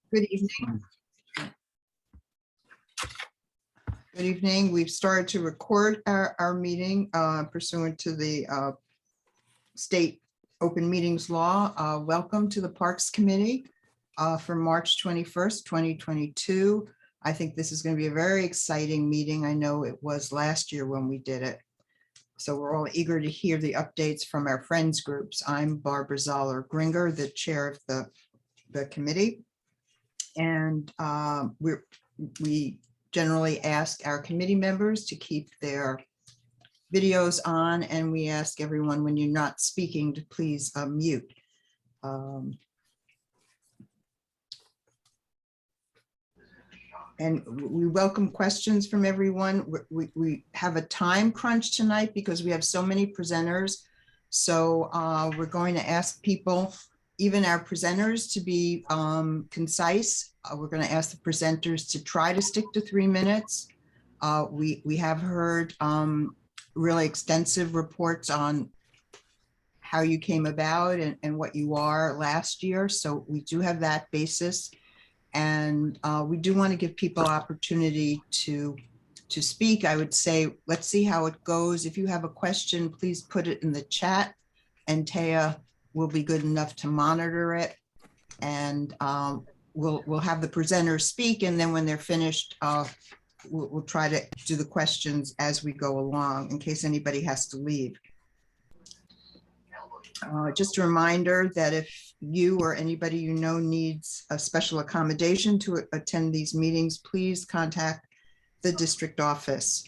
Good evening. Good evening. We've started to record our meeting pursuant to the state open meetings law. Welcome to the Parks Committee for March 21st, 2022. I think this is going to be a very exciting meeting. I know it was last year when we did it. So we're all eager to hear the updates from our friends groups. I'm Barbara Zoller-Gringer, the chair of the committee. And we generally ask our committee members to keep their videos on, and we ask everyone when you're not speaking to please mute. And we welcome questions from everyone. We have a time crunch tonight because we have so many presenters. So we're going to ask people, even our presenters, to be concise. We're going to ask the presenters to try to stick to 3 minutes. We have heard really extensive reports on how you came about and what you are last year. So we do have that basis. And we do want to give people opportunity to speak. I would say, let's see how it goes. If you have a question, please put it in the chat, and Taya will be good enough to monitor it. And we'll have the presenters speak, and then when they're finished, we'll try to do the questions as we go along in case anybody has to leave. Just a reminder that if you or anybody you know needs a special accommodation to attend these meetings, please contact the district office.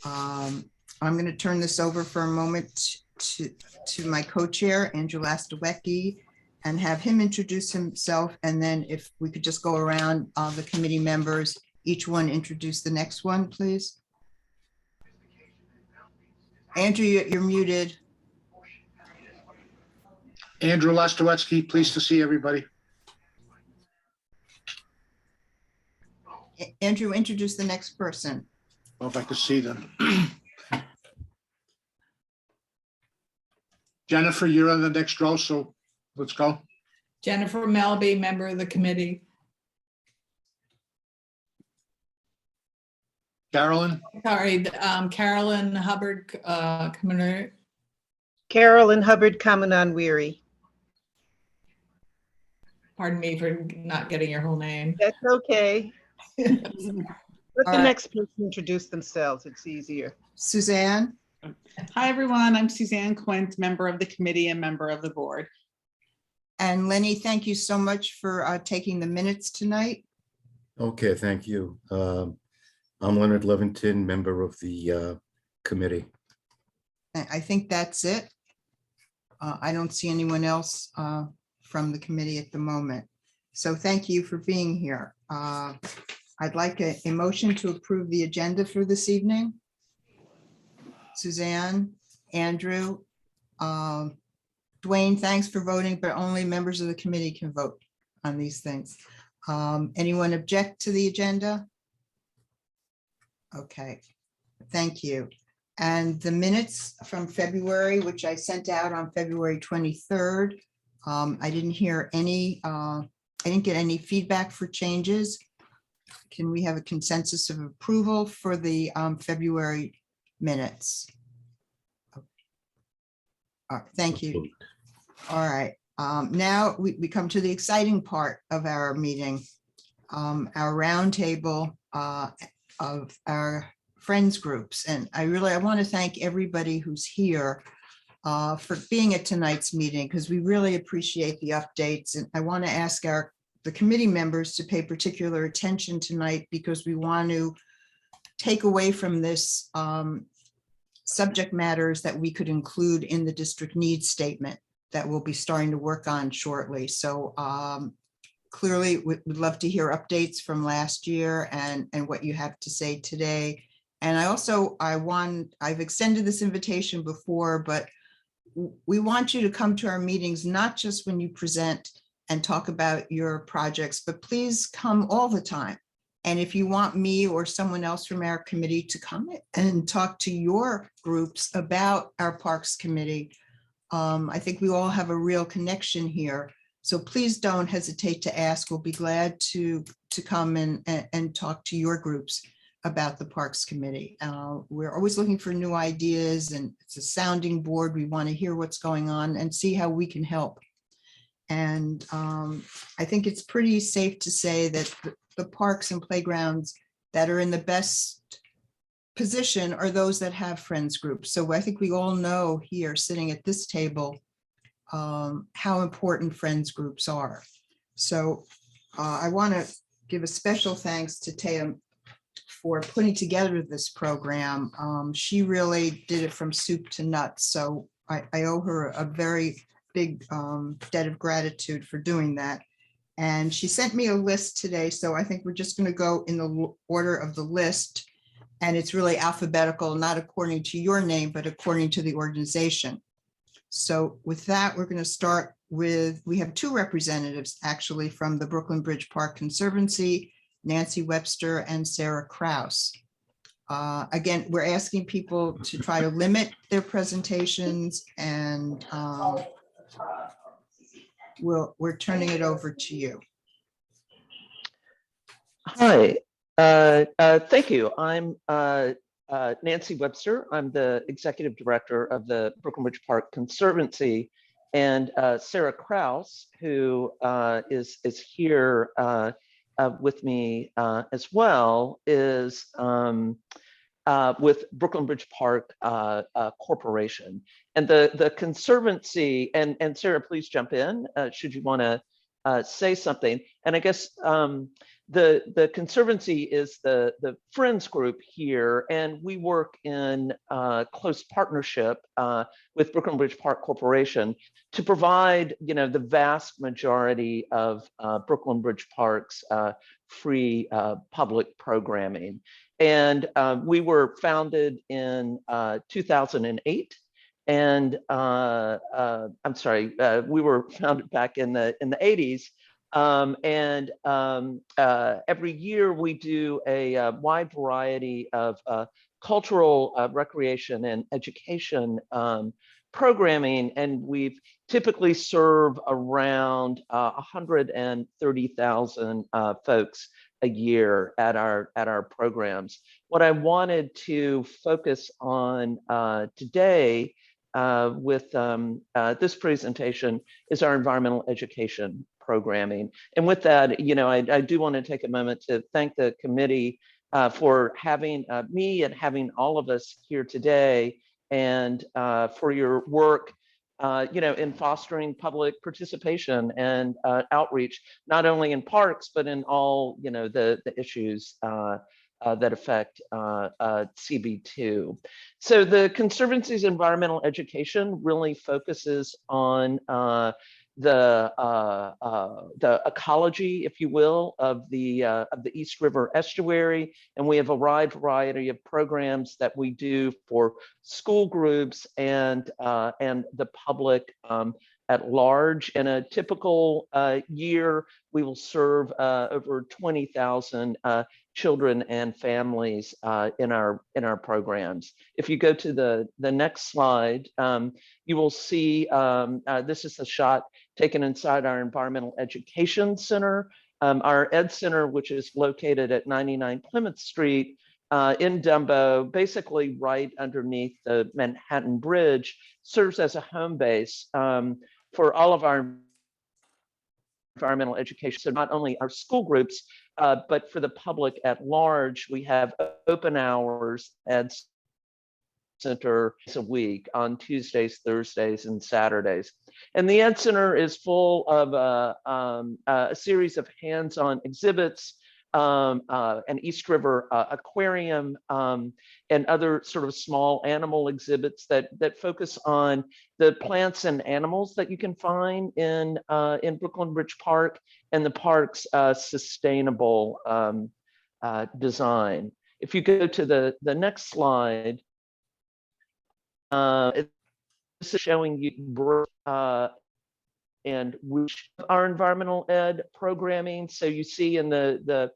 I'm going to turn this over for a moment to my co-chair, Andrew Lastawecki, and have him introduce himself. And then if we could just go around the committee members, each one introduce the next one, please. Andrew, you're muted. Andrew Lastawecki, pleased to see everybody. Andrew, introduce the next person. Well, if I could see them. Jennifer, you're on the next row, so let's go. Jennifer Melby, member of the committee. Carolyn, Sorry, Carolyn Hubbard, Commoner. Carolyn Hubbard, Kamanan Weary. Pardon me for not getting your whole name. That's okay. Let All the right. next person introduce themselves. It's easier. Suzanne. Hi, everyone. I'm Suzanne Quint, member of the committee and member of the board. And Lenny, thank you so much for taking the minutes tonight. Okay, thank you. I'm Leonard Levington, member of the committee. I think that's it. I don't see anyone else from the committee at the moment. So thank you for being here. I'd like a motion to approve the agenda for this evening. Suzanne, Andrew, Dwayne, thanks for voting, but only members of the committee can vote on these things. Anyone object to the agenda? Okay, thank you. And the minutes from February, which I sent out on February 23rd, I didn't hear any, I didn't get any feedback for changes. Can we have a consensus of approval for the February minutes? All right, thank you. All right, now we come to the exciting part of our meeting, our roundtable of our friends groups. And I want to thank everybody who's here for being at tonight's meeting, because we really appreciate the updates. And I want to ask the committee members to pay particular attention tonight, because we want to take away from this subject matters that we could include in the district needs statement that we'll be starting to work on shortly. So clearly we'd love to hear updates from last year and what you have to say today. And I've extended this invitation before, but we want you to come to our meetings, not just when you present and talk about your projects, but please come all the time. And if you want me or someone else from our committee to come and talk to your groups about our Parks Committee, I think we all have a real connection here. So please don't hesitate to ask. We'll be glad to come and talk to your groups about the Parks Committee. We're always looking for new ideas, and it's a sounding board. We want to hear what's going on and see how we can help. And I think it's pretty safe to say that the parks and playgrounds that are in the best position are those that have friends groups. So I think we all know here, sitting at this table, how important friends groups are. So I want to give a special thanks to Taya for putting together this program. She really did it from soup to nuts. So I owe her a very big debt of gratitude for doing that. And she sent me a list today. So I think we're just going to go in the order of the list. And it's really alphabetical, not according to your name, but according to the organization. So with that, we're going to start with, we have two representatives actually from the Brooklyn Bridge Park Conservancy, Nancy Webster and Sarah Kraus. Again, we're asking people to try to limit their presentations, and we're turning it over to you. Hi, thank you. I'm Nancy Webster. I'm the executive director of the Brooklyn Bridge Park Conservancy, and Sarah Kraus, who is here with me as well, is with Brooklyn Bridge Park Corporation. And the Conservancy, and Sarah, please jump in should you want to say something. And I guess the Conservancy is the friends group here, and we work in close partnership with Brooklyn Bridge Park Corporation to provide, the vast majority of Brooklyn Bridge Park's free public programming. And we were founded in 2008. And I'm sorry, we were founded back in the 80s. Every year we do a wide variety of cultural, recreation, and education programming, and we've typically serve around 130,000 folks a year at our programs. What I wanted to focus on today with this presentation is our environmental education programming. And with that, I do want to take a moment to thank the committee for having me and having all of us here today, and for your work in fostering public participation and outreach, not only in parks, but in all, the issues that affect CB2. So the Conservancy's environmental education really focuses on the ecology, if you will, of the East River estuary, and we have a wide variety of programs that we do for school groups and the public at large. In a typical year, we will serve over 20,000 children and families in our programs. If you go to the next slide, you will see this is a shot taken inside our Environmental Education Center. Our Ed Center, which is located at 99 Plymouth Street in Dumbo, basically right underneath the Manhattan Bridge, serves as a home base for all of our environmental education. So not only our school groups, but for the public at large, we have open hours at Center a week on Tuesdays, Thursdays, and Saturdays. And the Ed Center is full of a series of hands-on exhibits, an East River aquarium, and other sort of small animal exhibits that focus on the plants and animals that you can find in Brooklyn Bridge Park and the park's sustainable design. If you go to the next slide, this is showing you and which our environmental ed programming. So you see in the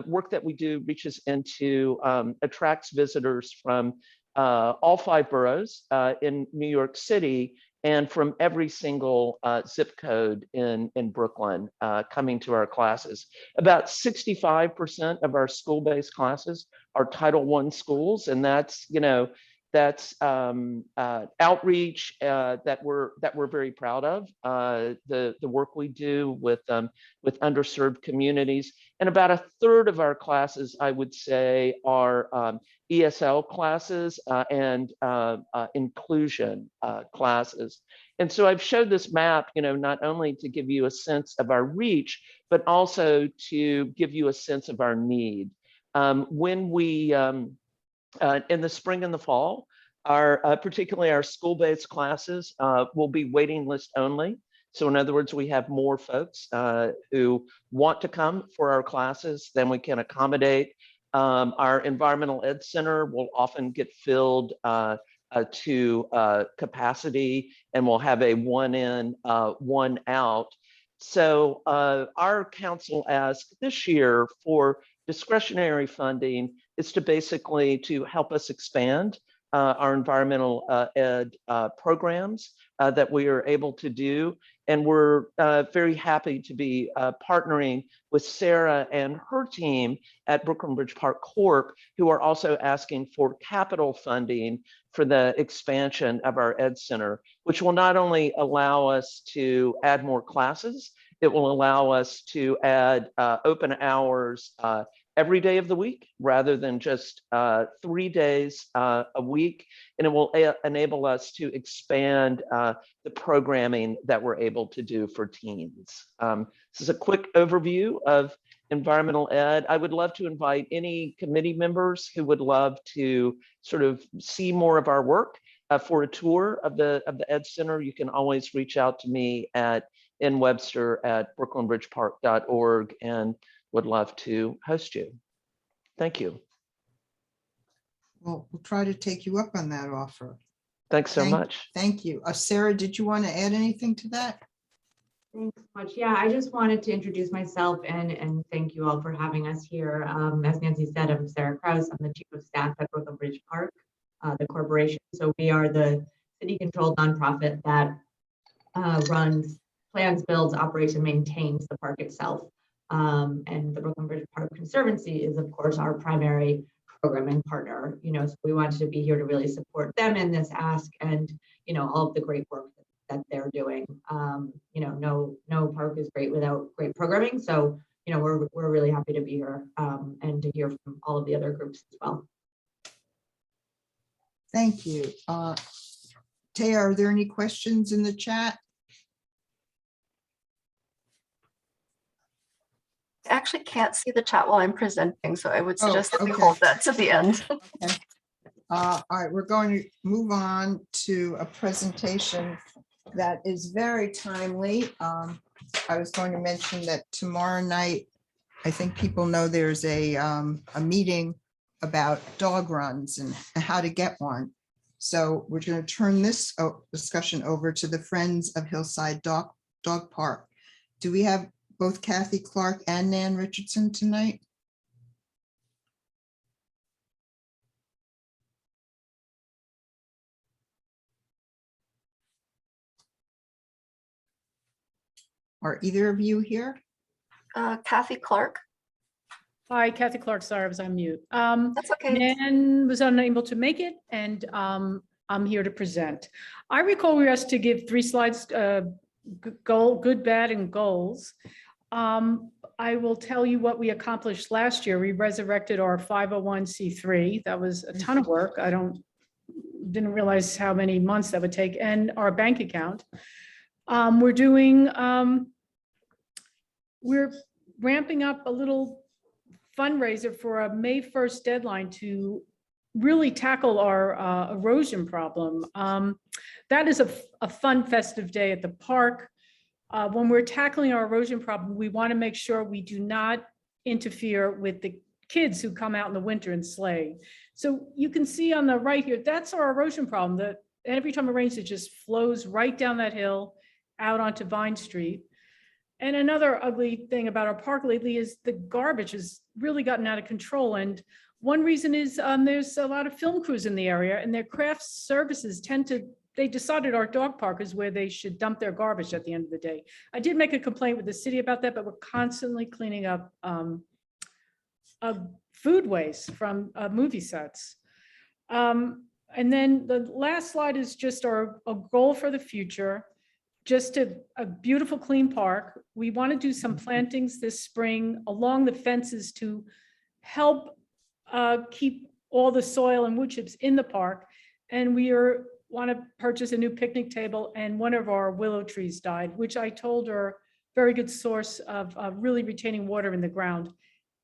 work that we do reaches into, attracts visitors from all 5 boroughs in New York City, and from every single zip code in Brooklyn coming to our classes. About 65% of our school-based classes are Title I schools, and that's, you know, that's outreach that we're very proud of. The work we do with underserved communities, and about a third of our classes, I would say, are ESL classes and inclusion classes. And so I've showed this map, you know, not only to give you a sense of our reach, but also to give you a sense of our need. When we in the spring and the fall, particularly our school-based classes will be waiting list only. So in other words, we have more folks who want to come for our classes than we can accommodate. Our environmental ed center will often get filled to capacity, and we'll have a one in, one out. So our council asked this year for discretionary funding is to basically to help us expand our environmental ed programs that we are able to do. And we're very happy to be partnering with Sarah and her team at Brooklyn Bridge Park Corp, who are also asking for capital funding for the expansion of our Ed Center, which will not only allow us to add more classes, it will allow us to add open hours every day of the week rather than just 3 days a week. And it will enable us to expand the programming that we're able to do for teens. This is a quick overview of environmental ed. I would love to invite any committee members who would love to sort of see more of our work for a tour of the Ed Center. You can always reach out to me at nwebster@brooklynbridgepark.org and would love to host you. Thank you. Well, we'll try to take you up on that offer. Thanks so much. Thank you. Sarah, did you want to add anything to that? Thanks so much. Yeah, I just wanted to introduce myself and thank you all for having us here. As Nancy said, I'm Sarah Krause. I'm the Chief of Staff at Brooklyn Bridge Park, the corporation. So we are the city-controlled nonprofit that runs, plans, builds, operates, and maintains the park itself. And the Brooklyn Bridge Park Conservancy is, of course, our primary programming partner. You know, so we wanted to be here to really support them in this ask and, you know, all of the great work that they're doing. You know, no park is great without great programming. So, you know, we're really happy to be here and to hear from all of the other groups as well. Thank you. Taya, are there any questions in the chat? I actually can't see the chat while I'm presenting, so I would suggest that we okay. hold that to the end. Okay. All right, we're going to move on to a presentation that is very timely. I was going to mention that tomorrow night, I think people know there's a meeting about dog runs and how to get one. So we're going to turn this discussion over to the Friends of Hillside Dog Park. Do we have both Kathy Clark and Nan Richardson tonight? Are either of you here? Kathy Clark. Hi, Kathy Clark. Sorry, I was on mute. That's okay. Nan was unable to make it, and I'm here to present. I recall we were asked to give 3 slides, good, bad, and goals. I will tell you what we accomplished last year. We resurrected our 501c3. That was a ton of work. I didn't realize how many months that would take, and our bank account. We're ramping up a little fundraiser for a May 1st deadline to really tackle our erosion problem. That is a fun festive day at the park. When we're tackling our erosion problem, we want to make sure we do not interfere with the kids who come out in the winter and sleigh. So you can see on the right here, that's our erosion problem. That every time it rains, it just flows right down that hill out onto Vine Street. And another ugly thing about our park lately is the garbage has really gotten out of control. And one reason is there's a lot of film crews in the area, and their craft services tend to they decided our dog park is where they should dump their garbage at the end of the day. I did make a complaint with the city about that, but we're constantly cleaning up food waste from movie sets. And then the last slide is just a goal for the future. Just a beautiful, clean park. We want to do some plantings this spring along the fences to help keep all the soil and wood chips in the park. And we want to purchase a new picnic table, and one of our willow trees died, which I told are very good source of really retaining water in the ground.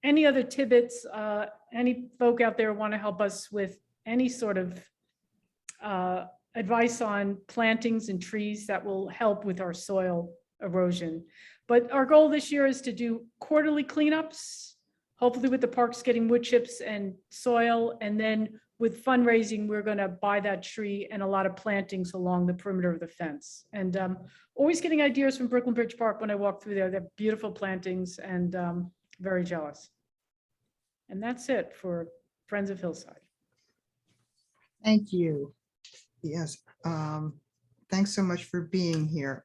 Any other tidbits, any folk out there want to help us with any sort of advice on plantings and trees that will help with our soil erosion. But our goal this year is to do quarterly cleanups, hopefully with the parks getting wood chips and soil. And then with fundraising, we're going to buy that tree and a lot of plantings along the perimeter of the fence. And always getting ideas from Brooklyn Bridge Park when I walk through there. They're beautiful plantings, and very jealous. And that's it for Friends of Hillside. Thank you. Yes, thanks so much for being here.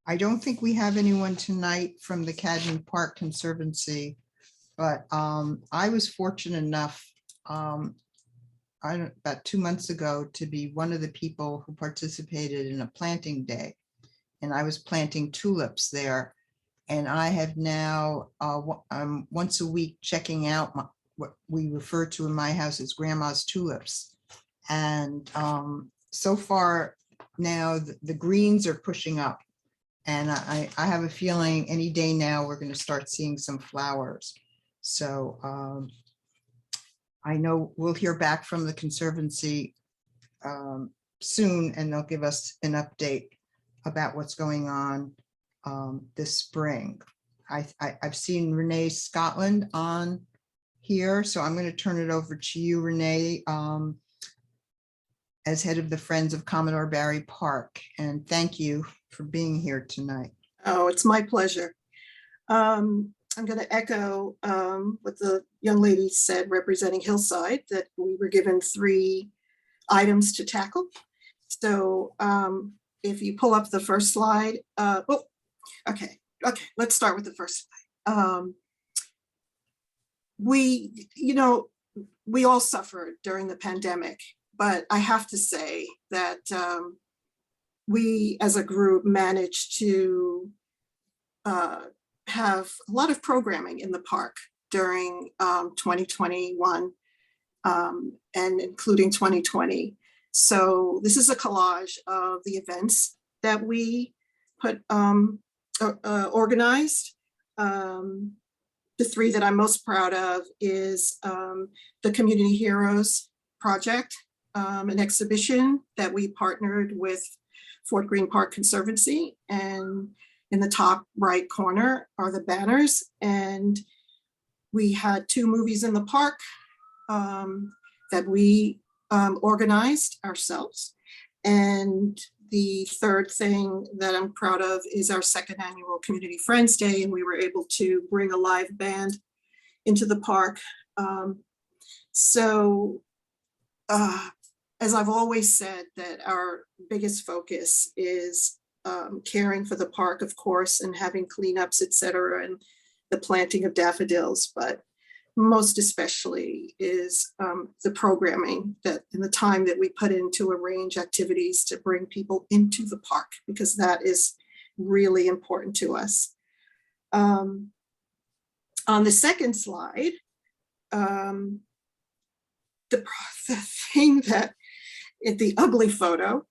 I don't think we have anyone tonight from the Cadman Park Conservancy, but I was fortunate enough about 2 months ago to be one of the people who participated in a planting day. And I was planting tulips there. And I have now once a week checking out what we refer to in my house as grandma's tulips. And so far now the greens are pushing up, and I have a feeling any day now we're going to start seeing some flowers. So I know we'll hear back from the Conservancy soon, and they'll give us an update about what's going on this spring. I've seen Renee Scotland on here, so I'm going to turn it over to you, Renee, as head of the Friends of Commodore Barry Park. And thank you for being here tonight. Oh, it's my pleasure. I'm going to echo what the young lady said representing Hillside, that we were given 3 items to tackle. So if you pull up the first slide, okay, let's start with the first slide. We all suffered during the pandemic, but I have to say that we as a group managed to have a lot of programming in the park during 2021 and including 2020. So this is a collage of the events that we organized. The 3 that I'm most proud of is the Community Heroes Project, an exhibition that we partnered with Fort Greene Park Conservancy, and in the top right corner are the banners. And we had 2 movies in the park that we organized ourselves. And the third thing that I'm proud of is our 2nd annual Community Friends Day, and we were able to bring a live band into the park. As I've always said, that our biggest focus is caring for the park, of course, and having cleanups, et cetera, and the planting of daffodils, but most especially is the programming that and the time that we put in to arrange activities to bring people into the park, because that is really important to us. On the second slide, the thing that, the ugly photo,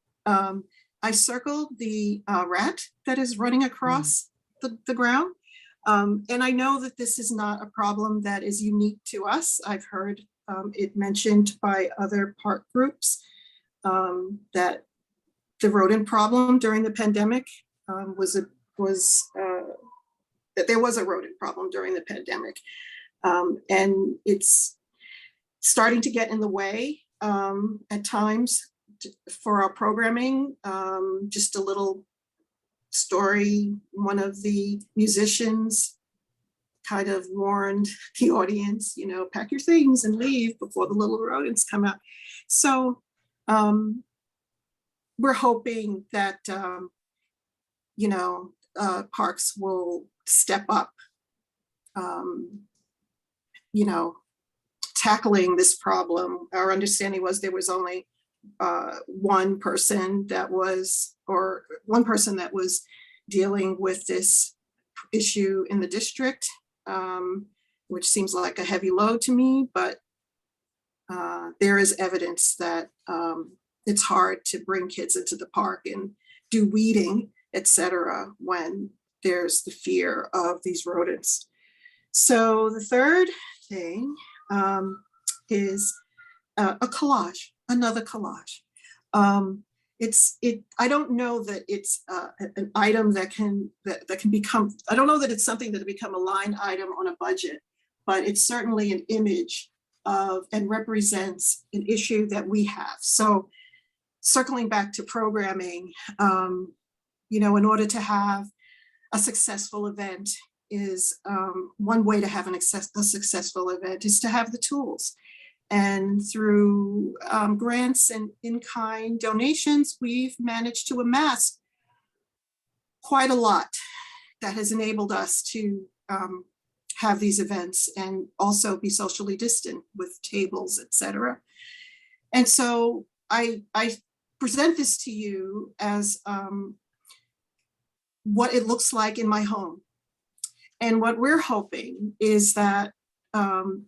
I circled the rat that is running across the ground. And I know that this is not a problem that is unique to us. I've heard it mentioned by other park groups that the rodent problem during the pandemic that there was a rodent problem during the pandemic. And it's starting to get in the way at times for our programming. Just a little story, one of the musicians kind of warned the audience, pack your things and leave before the little rodents come out. So we're hoping that, you know, parks will step up, you know, tackling this problem. Our understanding was there was only one person that was dealing with this issue in the district, which seems like a heavy load to me, but there is evidence that it's hard to bring kids into the park and do weeding, etc., when there's the fear of these rodents. So the third thing is a collage, another collage. I don't know that it's an item that can become, I don't know that it's something that will become a line item on a budget, but it's certainly an image of and represents an issue that we have. So circling back to programming, you know, in order to have a successful event is one way to have a successful event is to have the tools. And through grants and in-kind donations, we've managed to amass quite a lot that has enabled us to have these events and also be socially distant with tables, etc. And so I present this to you as what it looks like in my home. And what we're hoping is that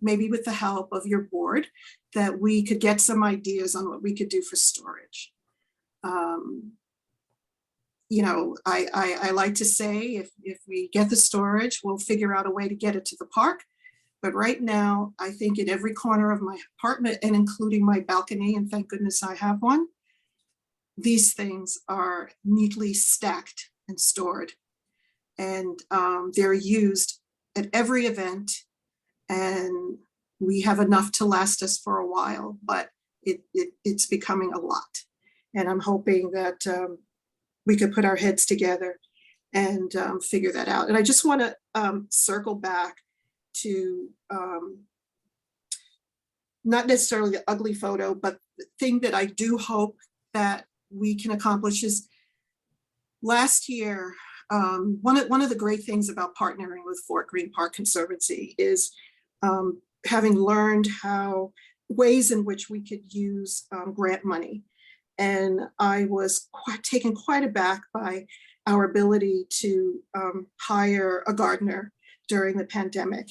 maybe with the help of your board, that we could get some ideas on what we could do for storage. You know, I like to say if we get the storage, we'll figure out a way to get it to the park. But right now, I think in every corner of my apartment and including my balcony, and thank goodness I have one, these things are neatly stacked and stored. And they're used at every event. And we have enough to last us for a while, but it's becoming a lot. And I'm hoping that we could put our heads together and figure that out. And I just want to circle back to not necessarily the ugly photo, but the thing that I do hope that we can accomplish is last year, one of the great things about partnering with Fort Greene Park Conservancy is having learned ways in which we could use grant money. And I was taken quite aback by our ability to hire a gardener during the pandemic.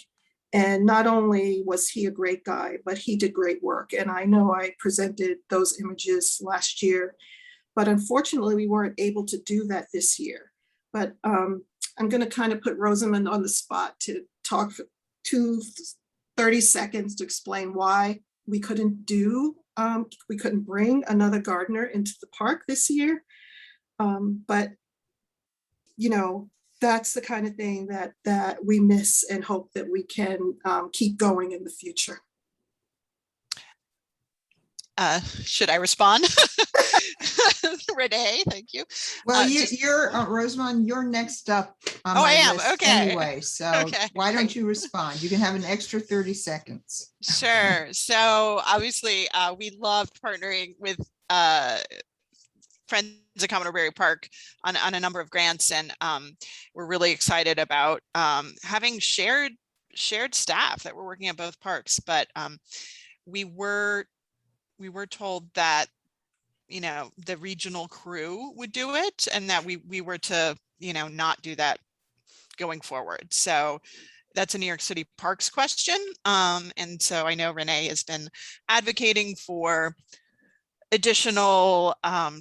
And not only was he a great guy, but he did great work. And I know I presented those images last year, but unfortunately we weren't able to do that this year. But I'm going to kind of put Rosamond on the spot to talk for 30 seconds to explain why we couldn't bring another gardener into the park this year. But, you know, that's the kind of thing that we miss and hope that we can keep going in the future. Should I respond? Renee, thank you. Well, you're Rosamond, you're next up on my I am. list Okay. anyway. So Okay, why don't great. you respond? You can have an extra 30 seconds. Sure. So obviously, we loved partnering with Friends of Commodore Berry Park on a number of grants, and we're really excited about having shared staff that were working at both parks. But we were told that, you know, the regional crew would do it, and that we were to, you know, not do that going forward. So that's a New York City Parks question. And so I know Renee has been advocating for additional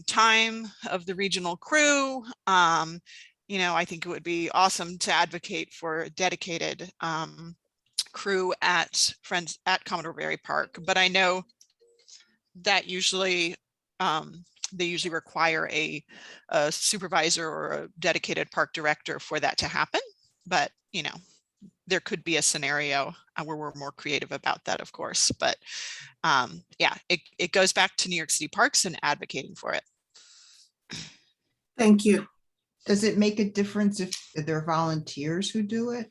time of the regional crew. You know, I think it would be awesome to advocate for a dedicated crew at Commodore Berry Park, but I know that usually they usually require a supervisor or a dedicated park director for that to happen. But, you know, there could be a scenario where we're more creative about that, of course. But yeah, it goes back to New York City Parks and advocating for it. Thank you. Does it make a difference if there are volunteers who do it?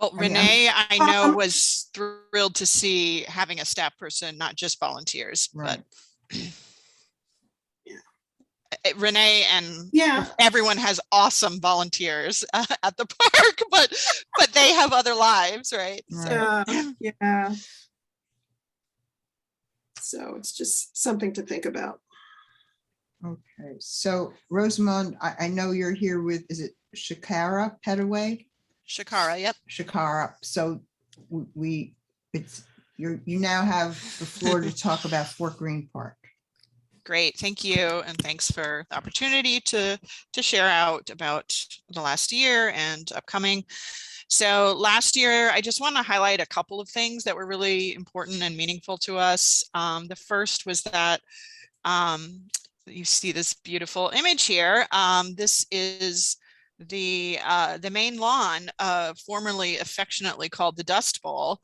Well, Renee, I know, was thrilled to see having a staff person, not just volunteers, Right. Renee and Yeah. everyone has awesome volunteers at the park, but they have other lives, right? Right. Yeah. So it's just something to think about. Okay, so Rosamond, I know you're here with, is it Shakara Petaway? Shakara, yep. Shakara, so you now have the floor to talk about Fort Greene Park. Great, thank you, and thanks for the opportunity to share out about the last year and upcoming. So last year, I just want to highlight a couple of things that were really important and meaningful to us. The first was that you see this beautiful image here. This is the main lawn, formerly affectionately called the Dust Bowl,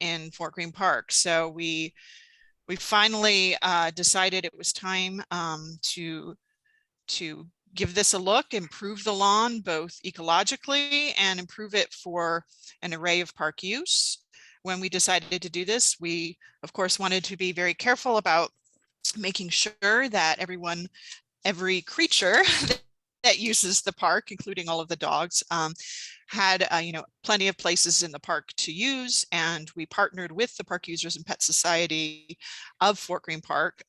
in Fort Greene Park. So we finally decided it was time to give this a look, improve the lawn both ecologically and improve it for an array of park use. When we decided to do this, we of course wanted to be very careful about making sure that every creature that uses the park, including all of the dogs, had plenty of places in the park to use. And we partnered with the Park Users and Pet Society of Fort Greene Park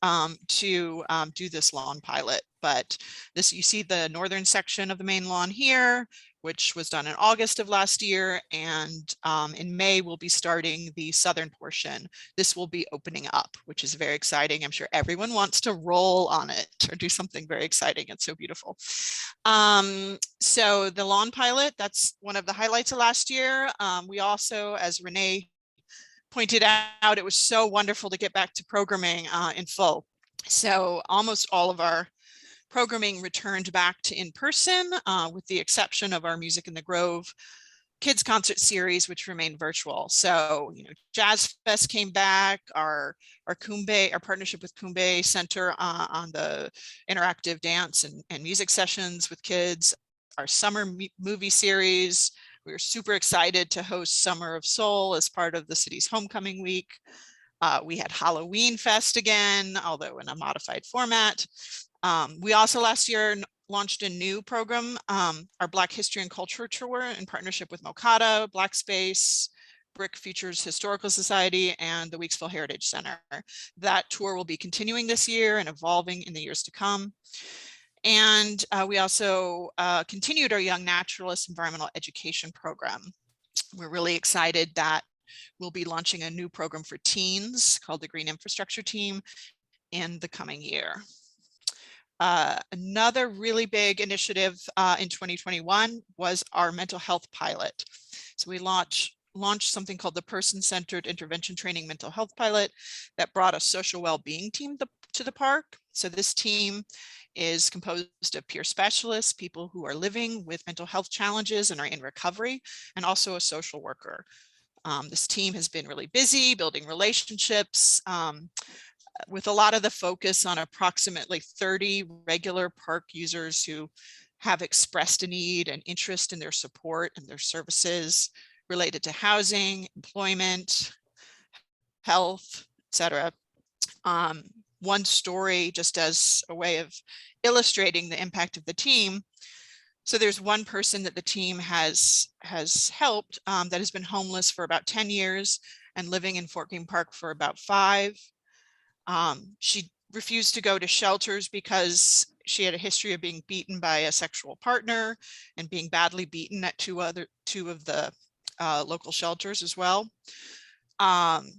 to do this lawn pilot. But this, you see the northern section of the main lawn here, which was done in August of last year. And in May, we'll be starting the southern portion. This will be opening up, which is very exciting. I'm sure everyone wants to roll on it or do something very exciting. It's so beautiful. So the lawn pilot, that's one of the highlights of last year. We also, as Renee pointed out, it was so wonderful to get back to programming in full. So almost all of our programming returned back to in-person, with the exception of our Music in the Grove kids concert series, which remained virtual. So, Jazz Fest came back, our partnership with Kumbe Center on the interactive dance and music sessions with kids, our summer movie series. We were super excited to host Summer of Soul as part of the city's homecoming week. We had Halloween Fest again, although in a modified format. We also last year launched a new program, our Black History and Culture Tour, in partnership with Mokata, Black Space, Brick Futures Historical Society, and the Weeksville Heritage Center. That tour will be continuing this year and evolving in the years to come. And we also continued our Young Naturalist Environmental Education program. We're really excited that we'll be launching a new program for teens called the Green Infrastructure Team in the coming year. Another really big initiative in 2021 was our mental health pilot. So we launched something called the Person-Centered Intervention Training Mental Health Pilot that brought a social well-being team to the park. So this team is composed of peer specialists, people who are living with mental health challenges and are in recovery, and also a social worker. This team has been really busy building relationships, with a lot of the focus on approximately 30 regular park users who have expressed a need and interest in their support and their services related to housing, employment, health, etc. One story, just as a way of illustrating the impact of the team. So there's one person that the team has helped that has been homeless for about 10 years and living in Fort Greene Park for about 5. She refused to go to shelters because she had a history of being beaten by a sexual partner and being badly beaten at two of the local shelters as well.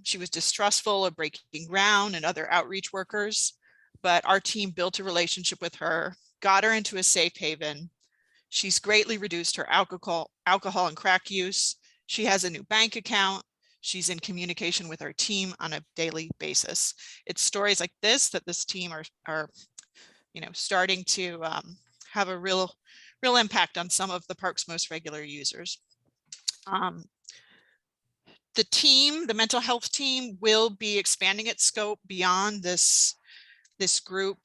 She was distrustful of breaking ground and other outreach workers, but our team built a relationship with her, got her into a safe haven. She's greatly reduced her alcohol and crack use. She has a new bank account. She's in communication with our team on a daily basis. It's stories like this that this team are starting to have a real impact on some of the park's most regular users. The team, the mental health team, will be expanding its scope beyond this group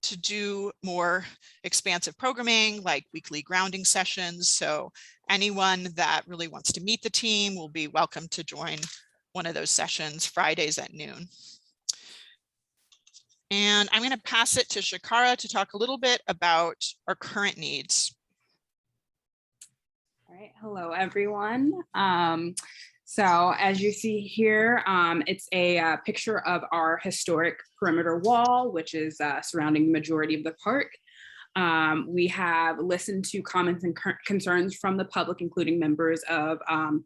to do more expansive programming like weekly grounding sessions. So anyone that really wants to meet the team will be welcome to join one of those sessions Fridays at noon. And I'm going to pass it to Shakara to talk a little bit about our current needs. All right, hello everyone. So as you see here, it's a picture of our historic perimeter wall, which is surrounding the majority of the park. We have listened to comments and concerns from the public, including members of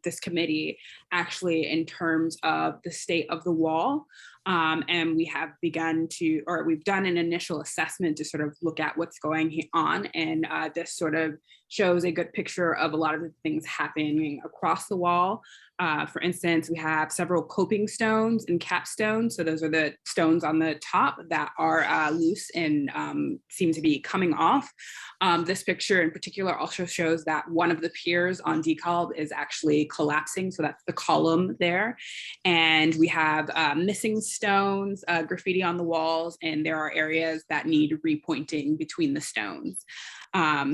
this committee, actually in terms of the state of the wall. And we have begun to, or we've done an initial assessment to sort of look at what's going on. And this sort of shows a good picture of a lot of the things happening across the wall. For instance, we have several coping stones and capstones. So those are the stones on the top that are loose and seem to be coming off. This picture in particular also shows that one of the piers on decal is actually collapsing. So that's the column there. And we have missing stones, graffiti on the walls, and there are areas that need repointing between the stones.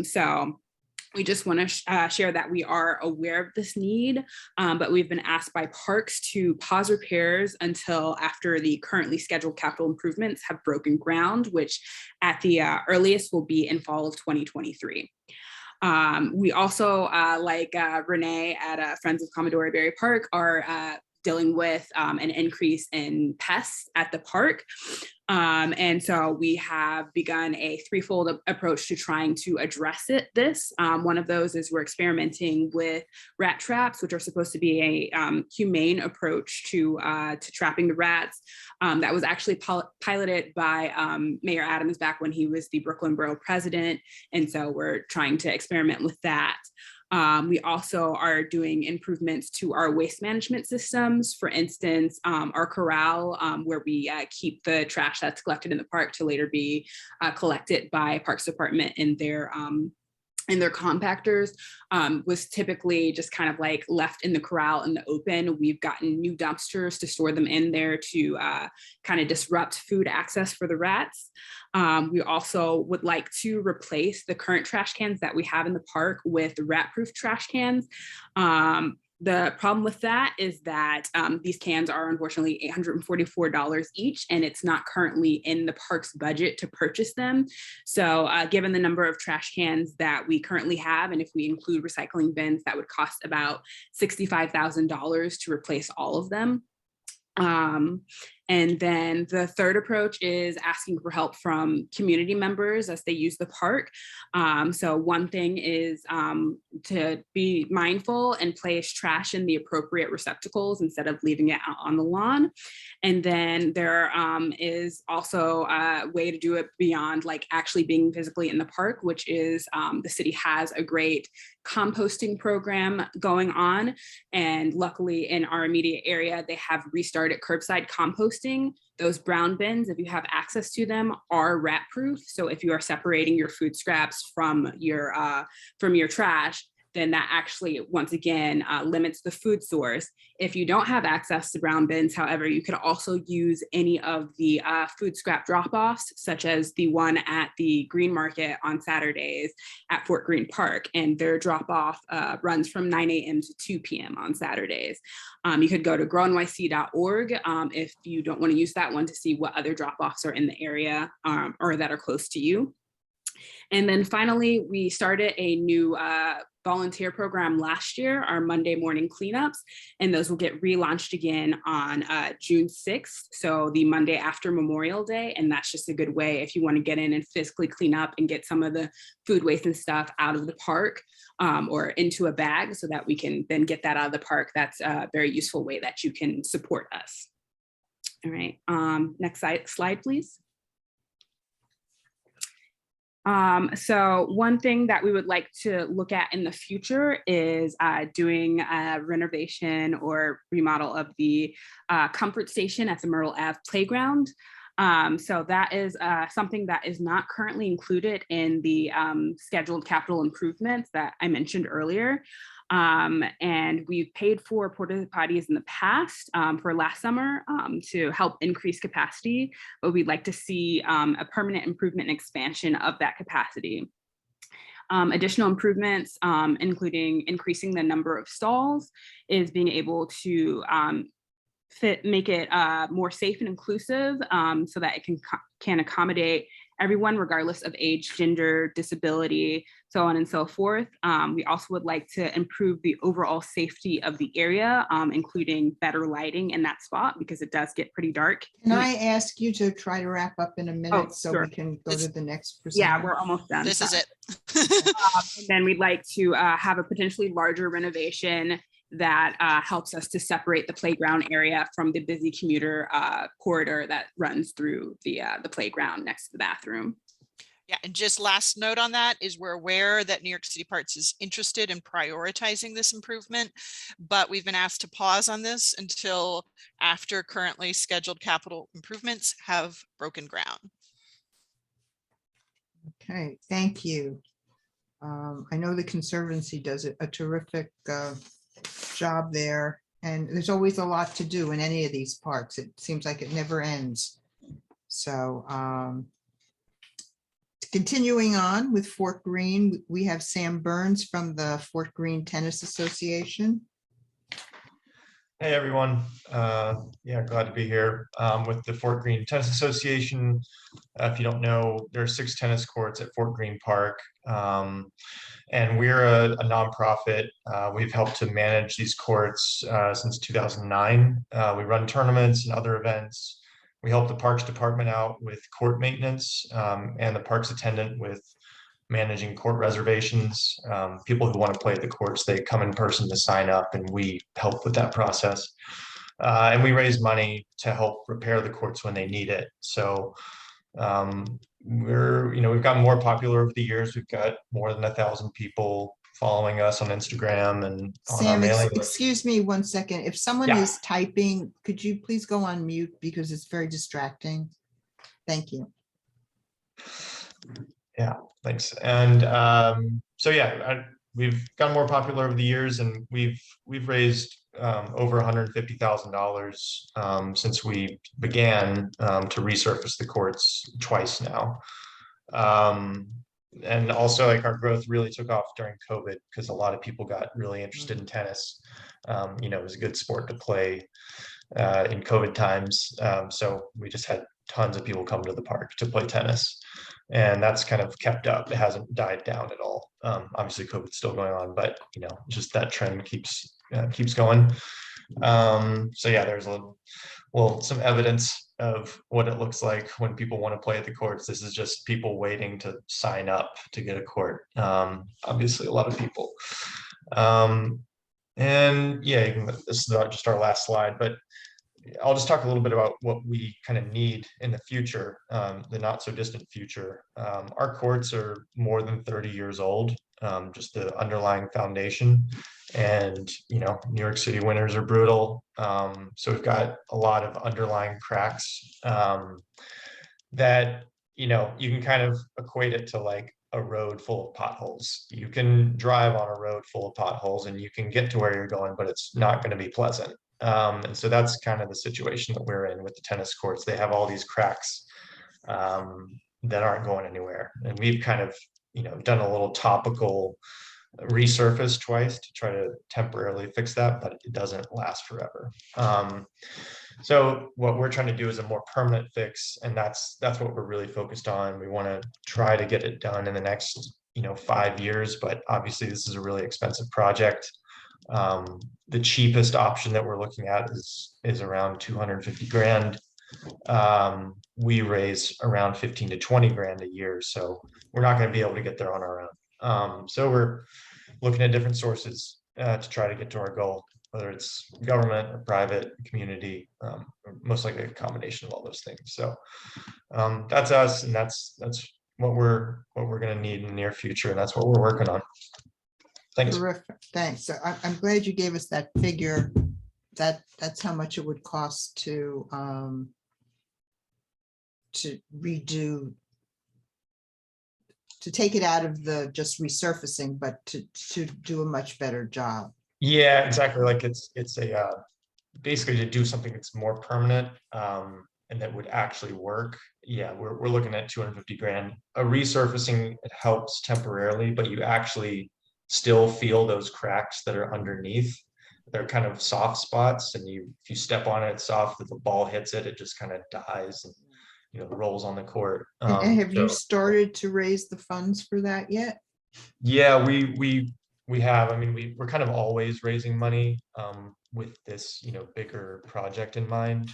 So we just want to share that we are aware of this need, but we've been asked by parks to pause repairs until after the currently scheduled capital improvements have broken ground, which at the earliest will be in fall of 2023. We also, like Renee at Friends of Commodore Berry Park, are dealing with an increase in pests at the park. And so we have begun a threefold approach to trying to address this. One of those is we're experimenting with rat traps, which are supposed to be a humane approach to trapping the rats. That was actually piloted by Mayor Adams back when he was the Brooklyn Borough president. And so we're trying to experiment with that. We also are doing improvements to our waste management systems. For instance, our corral, where we keep the trash that's collected in the park to later be collected by Parks Department in their compactors, was typically just kind of like left in the corral in the open. We've gotten new dumpsters to store them in there to kind of disrupt food access for the rats. We also would like to replace the current trash cans that we have in the park with rat-proof trash cans. The problem with that is that these cans are unfortunately $844 each, and it's not currently in the park's budget to purchase them. So given the number of trash cans that we currently have, and if we include recycling bins, that would cost about $65,000 to replace all of them. And then the third approach is asking for help from community members as they use the park. So one thing is to be mindful and place trash in the appropriate receptacles instead of leaving it out on the lawn. And then there is also a way to do it beyond like actually being physically in the park, which is the city has a great composting program going on. And luckily in our immediate area, they have restarted curbside composting. Those brown bins, if you have access to them, are rat proof. So if you are separating your food scraps from your trash, then that actually, once again, limits the food source. If you don't have access to brown bins, however, you could also use any of the food scrap drop-offs, such as the one at the Green Market on Saturdays at Fort Greene Park. And their drop-off runs from 9 a.m. to 2 p.m. on Saturdays. You could go to grownyc.org if you don't want to use that one to see what other drop-offs are in the area or that are close to you. And then finally, we started a new volunteer program last year, our Monday morning cleanups, and those will get relaunched again on June 6th, so the Monday after Memorial Day. And that's just a good way if you want to get in and physically clean up and get some of the food waste and stuff out of the park or into a bag so that we can then get that out of the park. That's a very useful way that you can support us. All right, next slide, please. So one thing that we would like to look at in the future is doing a renovation or remodel of the comfort station at the Myrtle Ave playground. So that is something that is not currently included in the scheduled capital improvements that I mentioned earlier. And we've paid for porta potties in the past for last summer to help increase capacity, but we'd like to see a permanent improvement and expansion of that capacity. Additional improvements, including increasing the number of stalls, is being able to make it more safe and inclusive, so that it can accommodate everyone regardless of age, gender, disability, so on and so forth. We also would like to improve the overall safety of the area, including better lighting in that spot because it does get pretty dark. Can I ask you to try to wrap up in a minute so sure. we can go to the next Yeah, presenter? we're almost done. This is it. And then we'd like to have a potentially larger renovation that helps us to separate the playground area from the busy commuter corridor that runs through the playground next to the bathroom. Yeah, and just last note on that is we're aware that New York City Parks is interested in prioritizing this improvement, but we've been asked to pause on this until after currently scheduled capital improvements have broken ground. Okay, thank you. I know the Conservancy does a terrific job there, and there's always a lot to do in any of these parks. It seems like it never ends. So continuing on with Fort Greene, we have Sam Burns from the Fort Greene Tennis Association. Hey everyone, yeah, glad to be here with the Fort Greene Tennis Association. If you don't know, there are 6 tennis courts at Fort Greene Park, and we're a nonprofit. We've helped to manage these courts since 2009. We run tournaments and other events. We help the Parks Department out with court maintenance and the Parks attendant with managing court reservations. People who want to play at the courts, they come in person to sign up and we help with that process. And we raise money to help repair the courts when they need it. So we've gotten more popular over the years. We've got more than 1,000 people following us on Instagram and on our Sam, mailing list. excuse me 1 second. If someone Yeah. is typing, could you please go on mute because it's very distracting? Thank you. Yeah, thanks. And so yeah, we've gotten more popular over the years, and we've raised over $150,000 since we began to resurface the courts twice now. And also, like, our growth really took off during COVID because a lot of people got really interested in tennis. It was a good sport to play in COVID times. So we just had tons of people come to the park to play tennis. And that's kind of kept up. It hasn't died down at all. Obviously, COVID's still going on, but just that trend keeps going. So yeah, there's some evidence of what it looks like when people want to play at the courts. This is just people waiting to sign up to get a court. Obviously, a lot of people. And yeah, this is just our last slide, but I'll just talk a little bit about what we kind of need in the future, the not so distant future. Our courts are more than 30 years old, just the underlying foundation. And, New York City winters are brutal. So we've got a lot of underlying cracks that, you can kind of equate it to like a road full of potholes. You can drive on a road full of potholes and you can get to where you're going, but it's not going to be pleasant. And so that's kind of the situation that we're in with the tennis courts. They have all these cracks that aren't going anywhere. And we've kind of, done a little topical resurface twice to try to temporarily fix that, but it doesn't last forever. So what we're trying to do is a more permanent fix, and that's what we're really focused on. We want to try to get it done in the next 5 years, but obviously this is a really expensive project. The cheapest option that we're looking at is around 250 grand. We raise around 15 to 20 grand a year, so we're not going to be able to get there on our own. So we're looking at different sources to try to get to our goal, whether it's government or private, community, or most likely a combination of all those things. So that's us, and that's what we're going to need in the near future, and that's what we're working on. Thanks. Terrific, thanks. So I'm glad you gave us that figure. That's how much it would cost to redo, to take it out of the just resurfacing, but to do a much better job. Yeah, exactly. Like it's a basically to do something that's more permanent and that would actually work. Yeah, we're looking at 250 grand. A resurfacing, it helps temporarily, but you actually still feel those cracks that are underneath. they're kind of soft spots, and if you step on it, it's soft. If the ball hits it, it just kind of dies and rolls on the court. And have you So, started to raise the funds for that yet? yeah, we have. I mean, we're kind of always raising money with this bigger project in mind.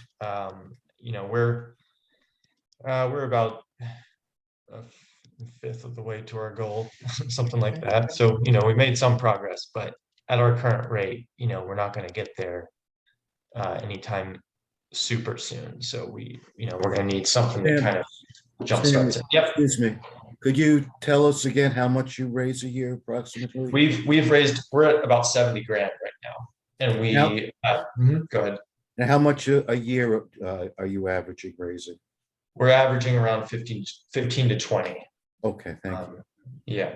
We're about a fifth of the way to our goal, something like that. So we made some progress, but at our current rate, we're not going to get there anytime super soon. So we're going to need something that kind of jumpstarts it. Yep. Excuse me. Could you tell us again how much you raise a year approximately? We're at about 70 grand right now. And we go ahead. Now, how much a year are you averaging raising? We're averaging around 15 to 20. Okay, thank you. Yeah.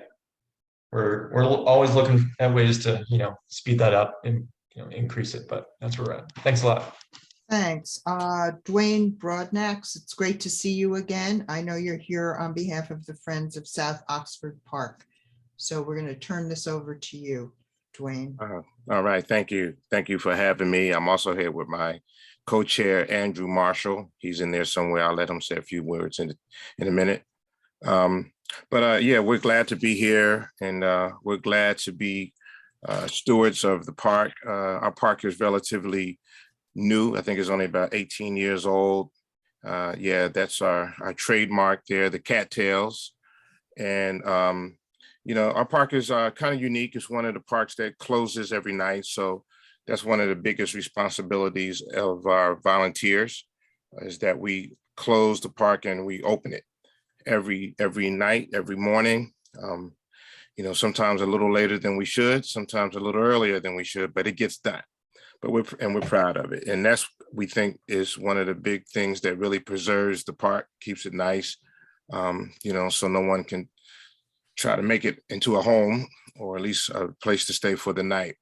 We're always looking at ways to, speed that up and, increase it, but that's where we're at. Thanks a lot. Thanks. Dwayne Broadnax, it's great to see you again. I know you're here on behalf of the Friends of South Oxford Park. So we're going to turn this over to you, Dwayne. All right, thank you. Thank you for having me. I'm also here with my co-chair, Andrew Marshall. He's in there somewhere. I'll let him say a few words in a minute. Yeah, we're glad to be here, and we're glad to be stewards of the park. Our park is relatively new. I think it's only about 18 years old. Yeah, that's our trademark there, the cattails. And, our park is kind of unique. It's one of the parks that closes every night. So that's one of the biggest responsibilities of our volunteers, is that we close the park and we open it every night, every morning. Sometimes a little later than we should, sometimes a little earlier than we should, but it gets done. But we're proud of it. And that's, we think, is one of the big things that really preserves the park, keeps it nice, so no one can try to make it into a home, or at least a place to stay for the night.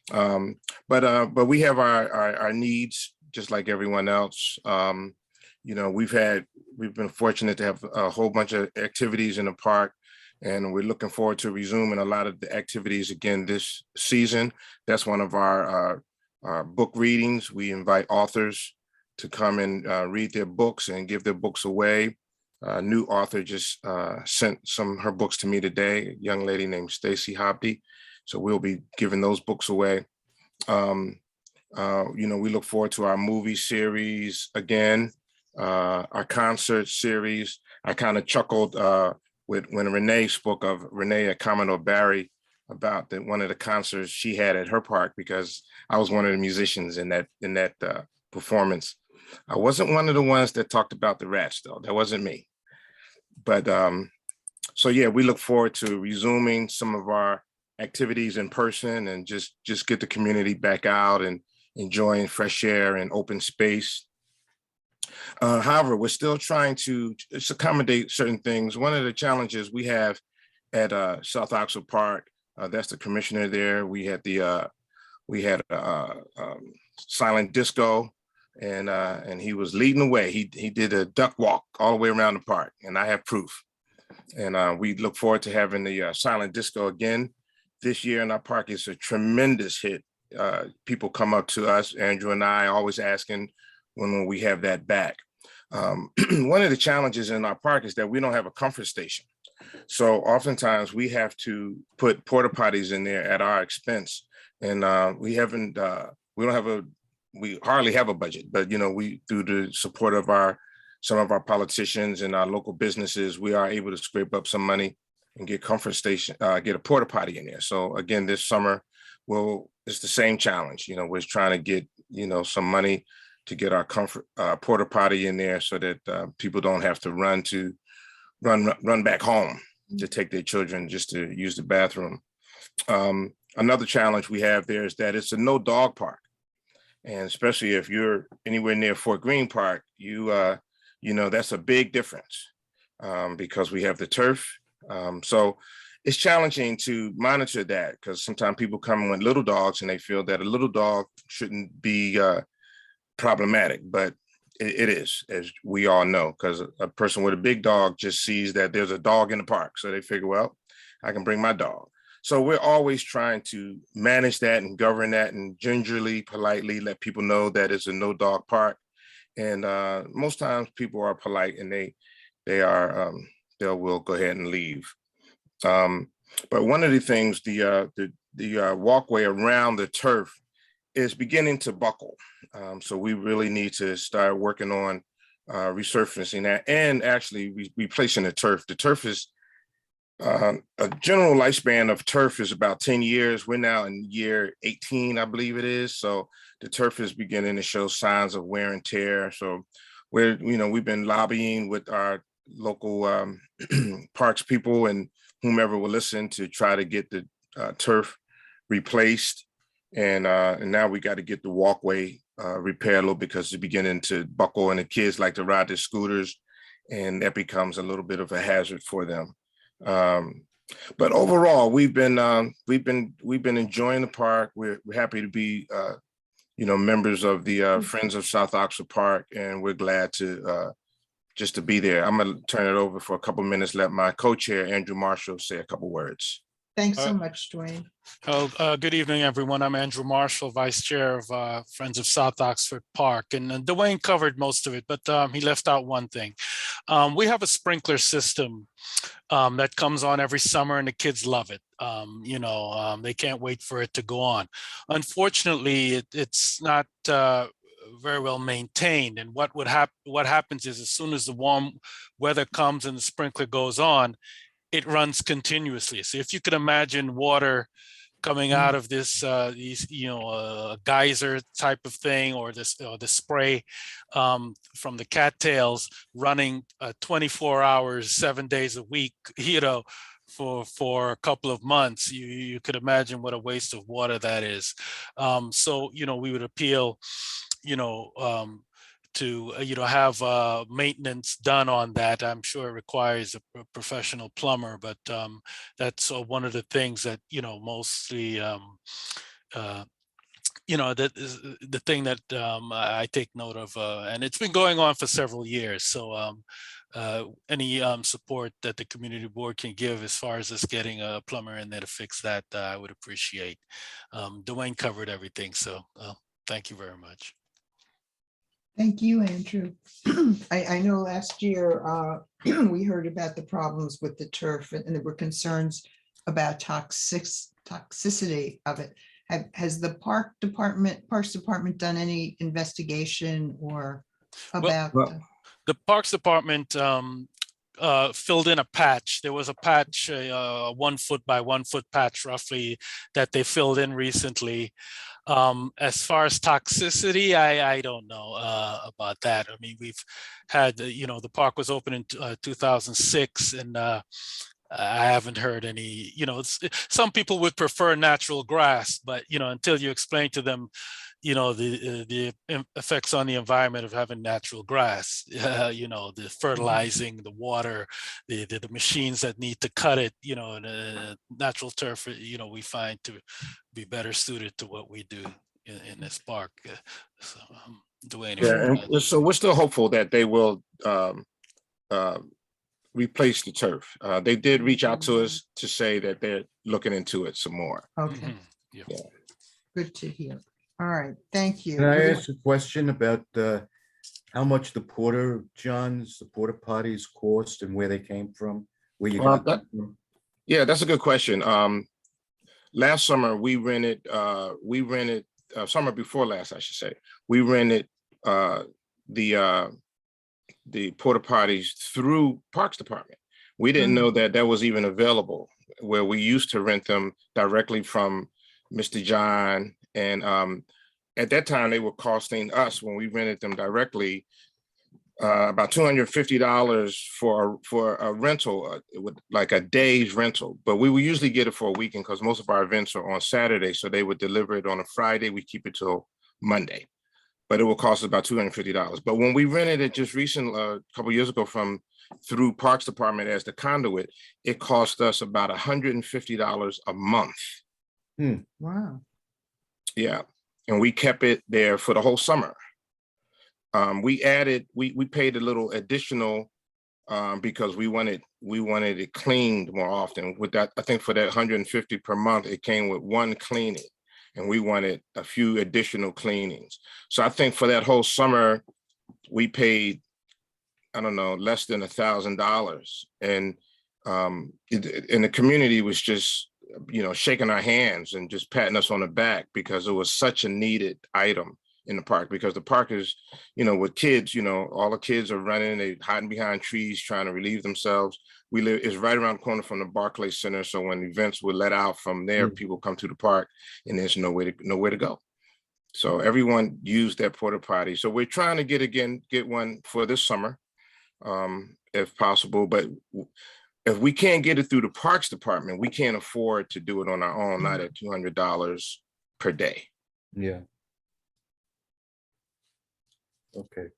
But we have our needs just like everyone else. We've been fortunate to have a whole bunch of activities in the park, and we're looking forward to resuming a lot of the activities again this season. That's one of our book readings. We invite authors to come and read their books and give their books away. A new author just sent her books to me today, a young lady named Stacy Hobby. So we'll be giving those books away. We look forward to our movie series again, our concert series. I kind of chuckled when Renee spoke of Renee at Commodore Barry about one of the concerts she had at her park, because I was one of the musicians in that performance. I wasn't one of the ones that talked about the rats, though. That wasn't me. But so yeah, we look forward to resuming some of our activities in person and just get the community back out and enjoying fresh air and open space. However, we're still trying to accommodate certain things. One of the challenges we have at South Oxford Park, that's the commissioner there. We had silent disco, and he was leading the way. He did a duck walk all the way around the park, and I have proof. And we look forward to having the silent disco again this year in our park. It's a tremendous hit. People come up to us, Andrew and I, always asking when we have that back. One of the challenges in our park is that we don't have a comfort station. So oftentimes we have to put porta potties in there at our expense. And we hardly have a budget, but we, through the support of some of our politicians and our local businesses, we are able to scrape up some money and get get a porta potty in there. So again, this summer, it's the same challenge. We're trying to get, some money to get our comfort porta potty in there, so that people don't have to run back home to take their children just to use the bathroom. Another challenge we have there is that it's a no dog park. And especially if you're anywhere near Fort Greene Park, that's a big difference because we have the turf. So it's challenging to monitor that, because sometimes people come with little dogs and they feel that a little dog shouldn't be problematic, but it is, as we all know, because a person with a big dog just sees that there's a dog in the park. So they figure, well, I can bring my dog. So we're always trying to manage that and govern that and gingerly, politely let people know that it's a no dog park. And most times people are polite and they will go ahead and leave. But one of the things, the walkway around the turf is beginning to buckle. So we really need to start working on resurfacing that and actually replacing the turf. The turf is a general lifespan of turf is about 10 years. We're now in year 18, I believe it is. So the turf is beginning to show signs of wear and tear. So we've been lobbying with our local parks people and whomever will listen to try to get the turf replaced. And now we got to get the walkway repaired a little because it's beginning to buckle and the kids like to ride their scooters and that becomes a little bit of a hazard for them. But overall, we've been enjoying the park. We're happy to be members of the Friends of South Oxford Park, and we're glad to just to be there. I'm going to turn it over for a couple minutes. Let my co-chair Andrew Marshall say a couple words. Thanks so much, Dwayne. Good evening, everyone. I'm Andrew Marshall, Vice Chair of Friends of South Oxford Park. And Dwayne covered most of it, but he left out one thing. We have a sprinkler system that comes on every summer and the kids love it. They can't wait for it to go on. Unfortunately, it's not very well maintained. And what happens is as soon as the warm weather comes and the sprinkler goes on, it runs continuously. So if you could imagine water coming out of this, geyser type of thing, or the spray from the cattails running 24 hours, 7 days a week, for a couple of months, you could imagine what a waste of water that is. So we would appeal, to have maintenance done on that. I'm sure it requires a professional plumber, but that's one of the things that mostly that is the thing that I take note of, and it's been going on for several years. So any support that the community board can give as far as us getting a plumber in there to fix that, I would appreciate. Dwayne covered everything, so thank you very much. Thank you, Andrew. I know last year we heard about the problems with the turf and there were concerns about toxicity of it. Has the Parks Department done any investigation or about? The Parks Department filled in a patch. There was a patch, 1 foot by 1 foot patch roughly, that they filled in recently. As far as toxicity, I don't know about that. I mean, we've had, the park was open in 2006 and I haven't heard any, some people would prefer natural grass, but, until you explain to them, the effects on the environment of having natural grass, the fertilizing, the water, the machines that need to cut it, natural turf, we find to be better suited to what we do in this park. So, Dwayne. Yeah, and so we're still hopeful that they will replace the turf. They did reach out to us to say that they're looking into it some more. Okay. Yeah. Good to hear. All right, thank you. Can I ask a question about how much the porta potties cost and where they came from? Where you got them from? Yeah, that's a good question. Last summer we rented summer before last, I should say, we rented the porta potties through Parks Department. We didn't know that was even available, where we used to rent them directly from Mr. John. And at that time, they were costing us, when we rented them directly, about $250 for a rental, with like a day's rental. But we would usually get it for a weekend because most of our events are on Saturday. So they would deliver it on a Friday. We keep it till Monday. But it will cost us about $250. But when we rented it just recently, a couple of years ago through Parks Department as the conduit, it cost us about $150 a month. Wow. Yeah, and we kept it there for the whole summer. We paid a little additional because we wanted it cleaned more often. With that, I think for that 150 per month, it came with one cleaning, and we wanted a few additional cleanings. So I think for that whole summer, we paid, I don't know, less than $1,000, and the community was just, shaking our hands and just patting us on the back because it was such a needed item in the park, because the park is, with kids, all the kids are running, they hiding behind trees trying to relieve themselves. It's right around the corner from the Barclays Center. So when events were let out from there, people come to the park and there's nowhere to go. So everyone used that porta potty. So we're trying to get one for this summer, if possible. But if we can't get it through the Parks Department, we can't afford to do it on our own, not at $200 per day. Yeah. Okay.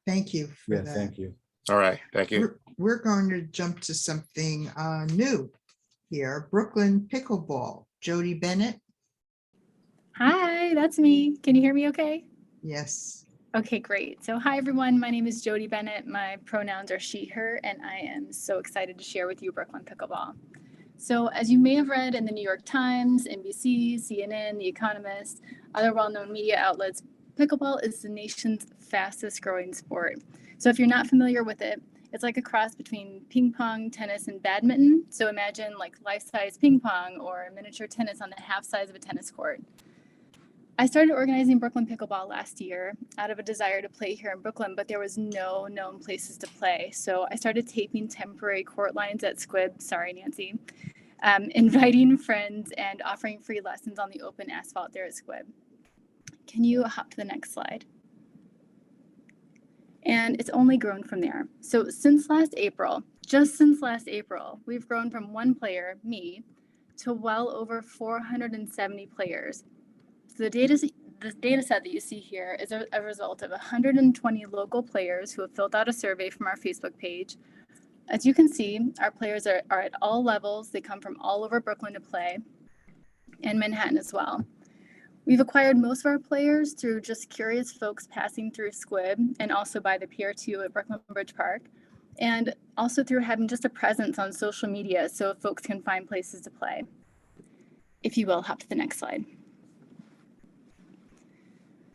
Thank you for Yeah, that. thank you. All right, thank you. We're going to jump to something new here. Brooklyn Pickleball. Jody Bennett. Hi, that's me. Can you hear me okay? Yes. Okay, great. So hi, everyone. My name is Jody Bennett. My pronouns are she, her, and I am so excited to share with you Brooklyn Pickleball. So as you may have read in the New York Times, NBC, CNN, The Economist, other well-known media outlets, pickleball is the nation's fastest growing sport. So if you're not familiar with it, it's like a cross between ping pong, tennis, and badminton. So imagine like life-size ping pong or miniature tennis on the half size of a tennis court. I started organizing Brooklyn Pickleball last year out of a desire to play here in Brooklyn, but there was no known places to play. So I started taping temporary court lines at Squib, sorry, Nancy, inviting friends and offering free lessons on the open asphalt there at Squib. Can you hop to the next slide? And it's only grown from there. So since last April, just since last April, we've grown from one player, me, to well over 470 players. So the data set that you see here is a result of 120 local players who have filled out a survey from our Facebook page. As you can see, our players are at all levels. They come from all over Brooklyn to play, and Manhattan as well. We've acquired most of our players through just curious folks passing through Squib and also by the Pier 2 at Brooklyn Bridge Park, and also through having just a presence on social media so folks can find places to play. If you will, hop to the next slide.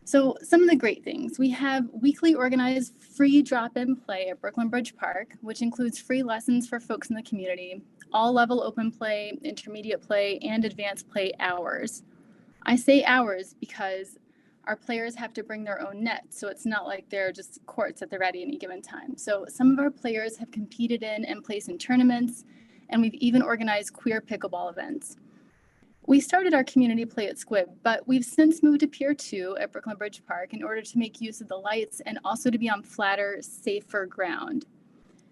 So some of the great things, we have weekly organized free drop-in play at Brooklyn Bridge Park, which includes free lessons for folks in the community, all level open play, intermediate play, and advanced play hours. I say hours because our players have to bring their own nets, so it's not like they're just courts at the ready any given time. So some of our players have competed in and placed in tournaments, and we've even organized queer pickleball events. We started our community play at Squib, but we've since moved to Pier 2 at Brooklyn Bridge Park in order to make use of the lights and also to be on flatter, safer ground.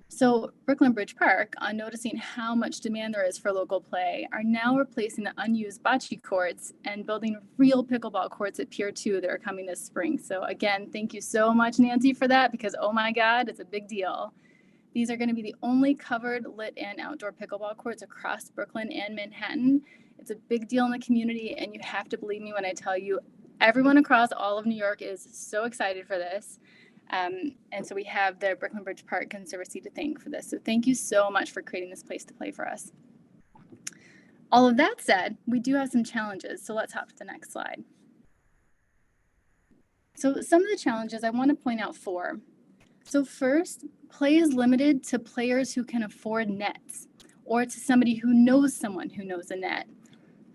So Brooklyn Bridge Park, on noticing how much demand there is for local play, are now replacing the unused bocce courts and building real pickleball courts at Pier 2 that are coming this spring. So again, thank you so much, Nancy, for that, because oh my God, it's a big deal. These are going to be the only covered, lit, and outdoor pickleball courts across Brooklyn and Manhattan. It's a big deal in the community, and you have to believe me when I tell you, everyone across all of New York is so excited for this. And so we have the Brooklyn Bridge Park Conservancy to thank for this. So thank you so much for creating this place to play for us. All of that said, we do have some challenges. So let's hop to the next slide. So some of the challenges I want to point out 4. So first, play is limited to players who can afford nets or to somebody who knows someone who knows a net.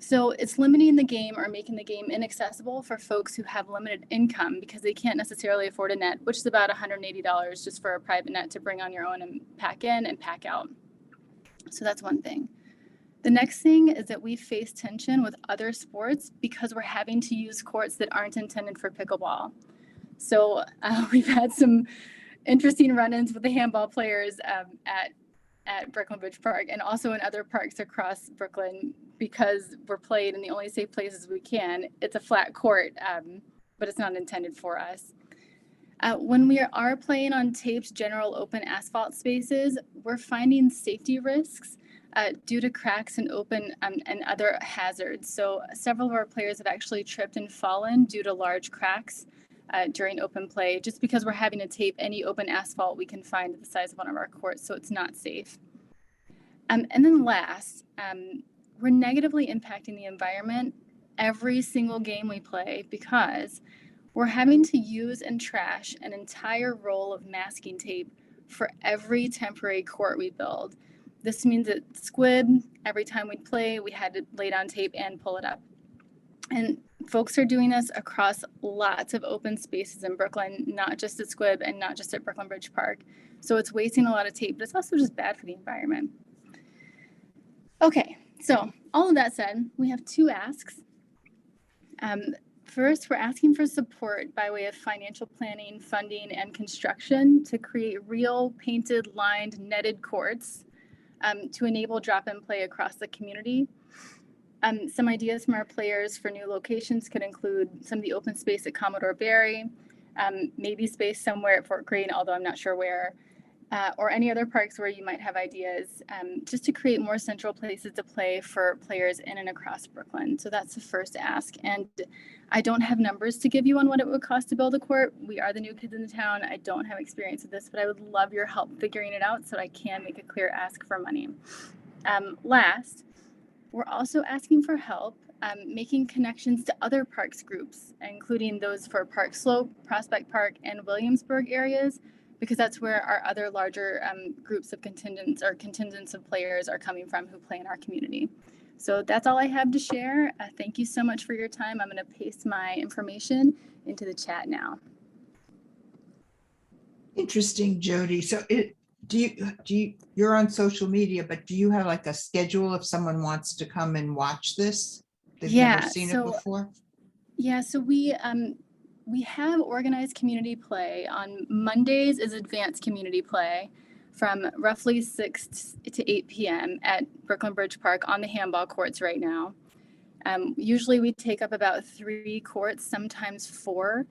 So it's limiting the game or making the game inaccessible for folks who have limited income because they can't necessarily afford a net, which is about $180 just for a private net to bring on your own and pack in and pack out. So that's one thing. The next thing is that we face tension with other sports because we're having to use courts that aren't intended for pickleball. So we've had some interesting run-ins with the handball players at Brooklyn Bridge Park and also in other parks across Brooklyn because we're played in the only safe places we can. It's a flat court, but it's not intended for us. When we are playing on taped general open asphalt spaces, we're finding safety risks due to cracks and open and other hazards. So several of our players have actually tripped and fallen due to large cracks during open play, just because we're having to tape any open asphalt we can find the size of one of our courts, so it's not safe. And then last, we're negatively impacting the environment every single game we play because we're having to use and trash an entire roll of masking tape for every temporary court we build. This means that Squib, every time we'd play, we had to lay down tape and pull it up. And folks are doing this across lots of open spaces in Brooklyn, not just at Squib and not just at Brooklyn Bridge Park. So it's wasting a lot of tape, but it's also just bad for the environment. Okay, so all of that said, we have two asks. First, we're asking for support by way of financial planning, funding, and construction to create real painted, lined, netted courts to enable drop-in play across the community. Some ideas from our players for new locations could include some of the open space at Commodore Barry, maybe space somewhere at Fort Greene, although I'm not sure where, or any other parks where you might have ideas, just to create more central places to play for players in and across Brooklyn. So that's the first ask. And I don't have numbers to give you on what it would cost to build a court. We are the new kids in the town. I don't have experience with this, but I would love your help figuring it out so I can make a clear ask for money. Last, we're also asking for help making connections to other parks groups, including those for Park Slope, Prospect Park, and Williamsburg areas, because that's where our other larger groups of contingents of players are coming from who play in our community. So that's all I have to share. Thank you so much for your time. I'm going to paste my information into the chat now. Interesting, Jody. So you're on social media, but do you have like a schedule if someone wants to come and watch this? They've never seen it before? Yeah, so we have organized community play. On Mondays is advanced community play from roughly 6 to 8 p.m. at Brooklyn Bridge Park on the handball courts right now. Usually we take up about 3 courts, sometimes 4.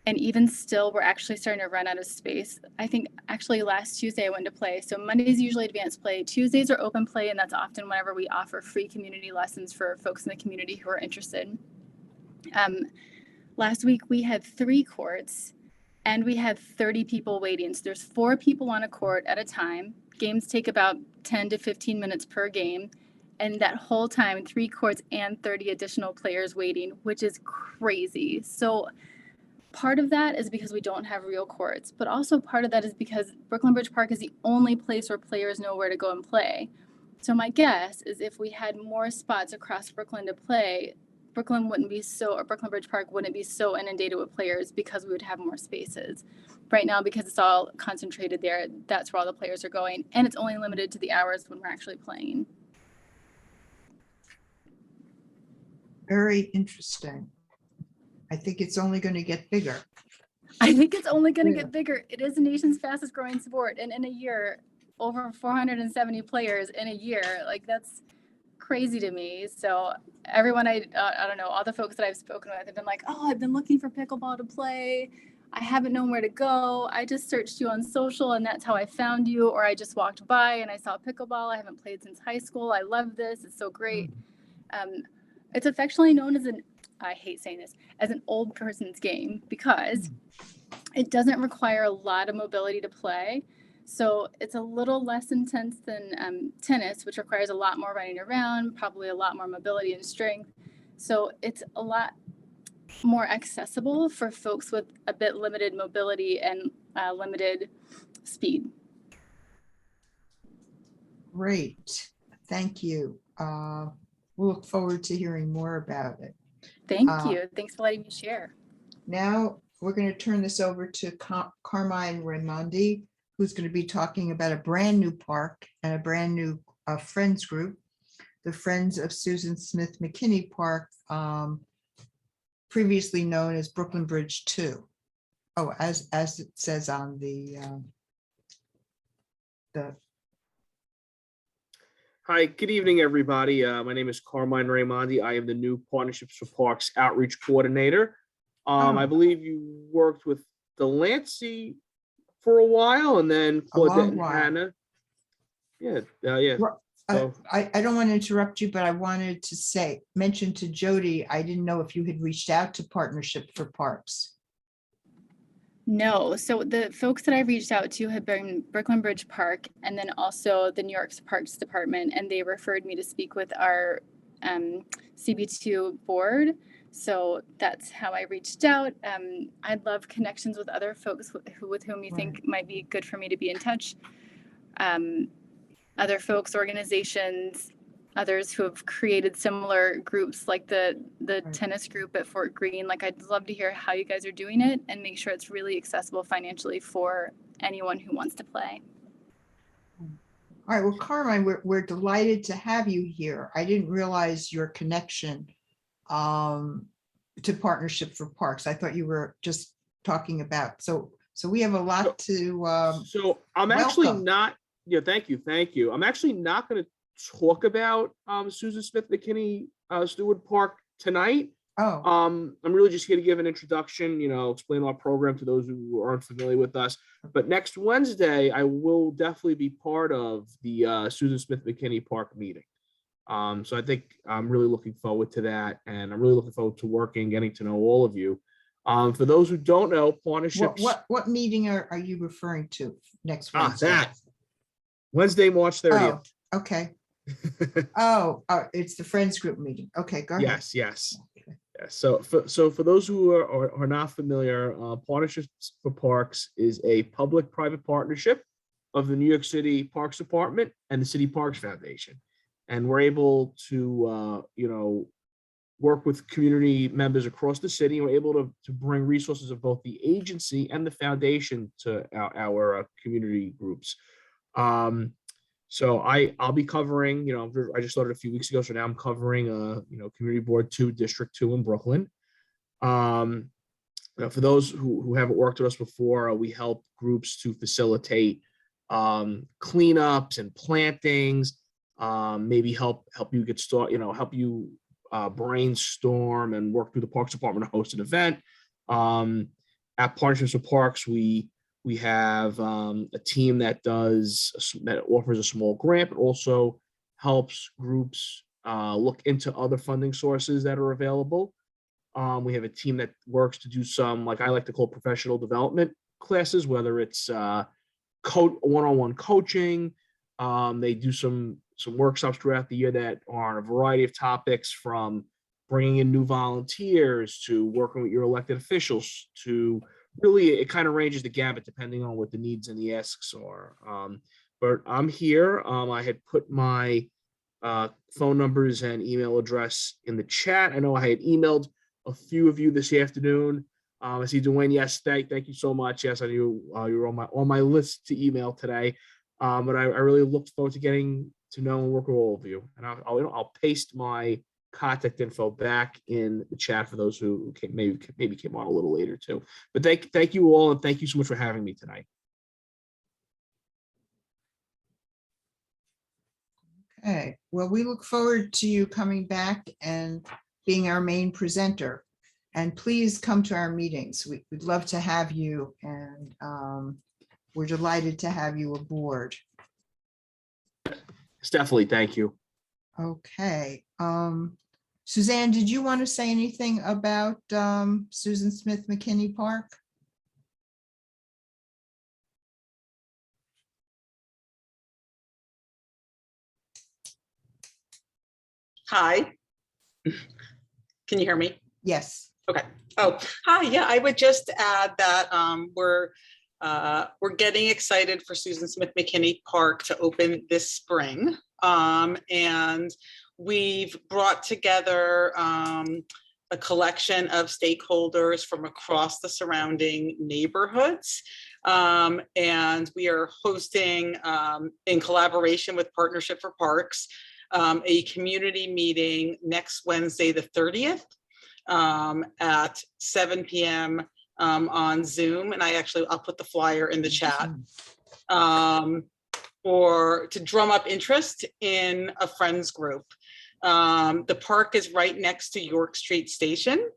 And even still, we're actually starting to run out of space. I think actually last Tuesday I went to play. So Mondays usually advanced play. Tuesdays are open play, and that's often whenever we offer free community lessons for folks in the community who are interested. Last week we had 3 courts and we had 30 people waiting. So there's 4 people on a court at a time. Games take about 10 to 15 minutes per game. And that whole time, 3 courts and 30 additional players waiting, which is crazy. So part of that is because we don't have real courts, but also part of that is because Brooklyn Bridge Park is the only place where players know where to go and play. So my guess is if we had more spots across Brooklyn to play, Brooklyn Bridge Park wouldn't be so inundated with players because we would have more spaces. Right now, because it's all concentrated there, that's where all the players are going, and it's only limited to the hours when we're actually playing. Very interesting. I think it's only going to get bigger. I think it's only going to get bigger. It is the nation's fastest growing sport, and in a year, over 470 players in a year, like that's crazy to me. So everyone, I don't know, all the folks that I've spoken with have been like, oh, I've been looking for pickleball to play. I haven't known where to go. I just searched you on social and that's how I found you. Or I just walked by and I saw pickleball. I haven't played since high school. I love this. It's so great. It's affectionately known as I hate saying this, as an old person's game because it doesn't require a lot of mobility to play. So it's a little less intense than tennis, which requires a lot more running around, probably a lot more mobility and strength. So it's a lot more accessible for folks with a bit limited mobility and limited speed. Great. Thank you. We'll look forward to hearing more about it. Thank you. Thanks for letting me share. Now we're going to turn this over to Carmine Raimondi, who's going to be talking about a brand new park and a brand new Friends group, the Friends of Susan Smith McKinney Park, previously known as Brooklyn Bridge 2. Oh, as it says on the Hi, good evening, everybody. My name is Carmine Raimondi. I am the new Partnerships for Parks Outreach Coordinator. I believe you worked with Delancey for a while and then Claudette and Hannah. Yeah. So, I don't want to interrupt you, but I wanted to mention to Jody, I didn't know if you had reached out to Partnership for Parks. No, so the folks that I reached out to have been Brooklyn Bridge Park and then also the New York Parks Department, and they referred me to speak with our CB2 board. So that's how I reached out. I'd love connections with other folks with whom you think might be good for me to be in touch. Other folks, organizations, others who have created similar groups like the tennis group at Fort Greene. Like, I'd love to hear how you guys are doing it and make sure it's really accessible financially for anyone who wants to play. All right, well, Carmine, we're delighted to have you here. I didn't realize your connection to Partnership for Parks. I thought you were just talking about, so we have a lot to So I'm actually welcome. not, yeah, thank you. I'm actually not going to talk about Susan Smith McKinney Stewart Park tonight. Oh. I'm really just here to give an introduction, explain our program to those who aren't familiar with us. But next Wednesday, I will definitely be part of the Susan Smith McKinney Park meeting. So I think I'm really looking forward to that, and I'm really looking forward to working, getting to know all of you. For those who don't know, partnerships. What meeting are you referring to next Wednesday? That Wednesday, March 30th. Oh, okay. It's the Friends Group meeting. Okay, go ahead. Yes. So for those who are not familiar, Partnerships for Parks is a public-private partnership of the New York City Parks Department and the City Parks Foundation. And we're able to, work with community members across the city. We're able to bring resources of both the agency and the foundation to our community groups. So I'll be covering, I just started a few weeks ago, so now I'm covering, Community Board 2, District 2 in Brooklyn. For those who haven't worked with us before, we help groups to facilitate cleanups and plantings, maybe help you get started, help you brainstorm and work through the Parks Department to host an event. At Partnerships for Parks, we have a team that offers a small grant, but also helps groups look into other funding sources that are available. We have a team that works to do some, like I like to call, professional development classes, whether it's one-on-one coaching. They do some workshops throughout the year that are on a variety of topics, from bringing in new volunteers to working with your elected officials, to really, it kind of ranges the gamut depending on what the needs and the asks are. But I'm here. I had put my phone numbers and email address in the chat. I know I had emailed a few of you this afternoon. I see Dwayne. Yes, thank you so much. Yes, I knew you were on my list to email today. But I really look forward to getting to know and work with all of you. And I'll paste my contact info back in the chat for those who maybe came on a little later too. But thank you all, and thank you so much for having me tonight. Okay, well, we look forward to you coming back and being our main presenter. And please come to our meetings. We'd love to have you, and we're delighted to have you aboard. It's definitely, thank you. Okay. Suzanne, did you want to say anything about Susan Smith McKinney Park? Hi. Can you hear me? Yes. Okay. Oh, hi. Yeah, I would just add that we're getting excited for Susan Smith McKinney Park to open this spring. And we've brought together a collection of stakeholders from across the surrounding neighborhoods. And we are hosting, in collaboration with Partnership for Parks, a community meeting next Wednesday, the 30th, at 7 p.m. On Zoom. And I'll put the flyer in the chat. Or to drum up interest in a friends group. The park is right next to York Street Station.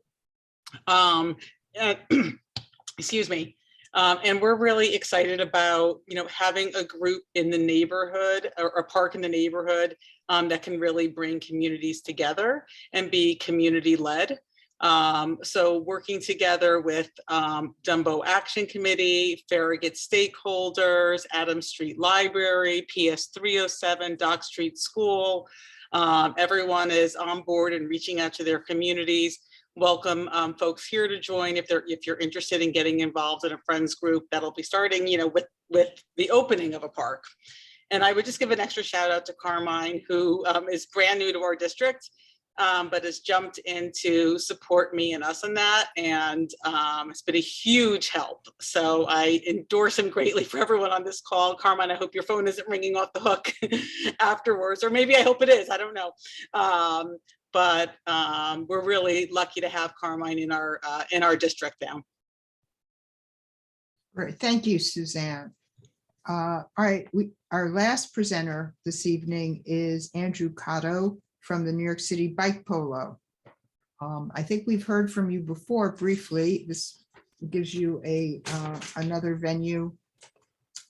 Excuse me. And we're really excited about, having a group in the neighborhood, or a park in the neighborhood, that can really bring communities together and be community led. So working together with Dumbo Action Committee, Farragut stakeholders, Adams Street Library, PS 307, Dock Street School, everyone is on board and reaching out to their communities. Welcome folks here to join if you're interested in getting involved in a friends group that'll be starting, with the opening of a park. And I would just give an extra shout out to Carmine, who is brand new to our district, but has jumped in to support me and us on that. And it's been a huge help. So I endorse him greatly for everyone on this call. Carmine, I hope your phone isn't ringing off the hook afterwards, or maybe I hope it is, I don't know. But we're really lucky to have Carmine in our district now. Great, thank you, Suzanne. All right, our last presenter this evening is Andrew Cotto from the New York City Bike Polo. I think we've heard from you before briefly. This gives you another venue,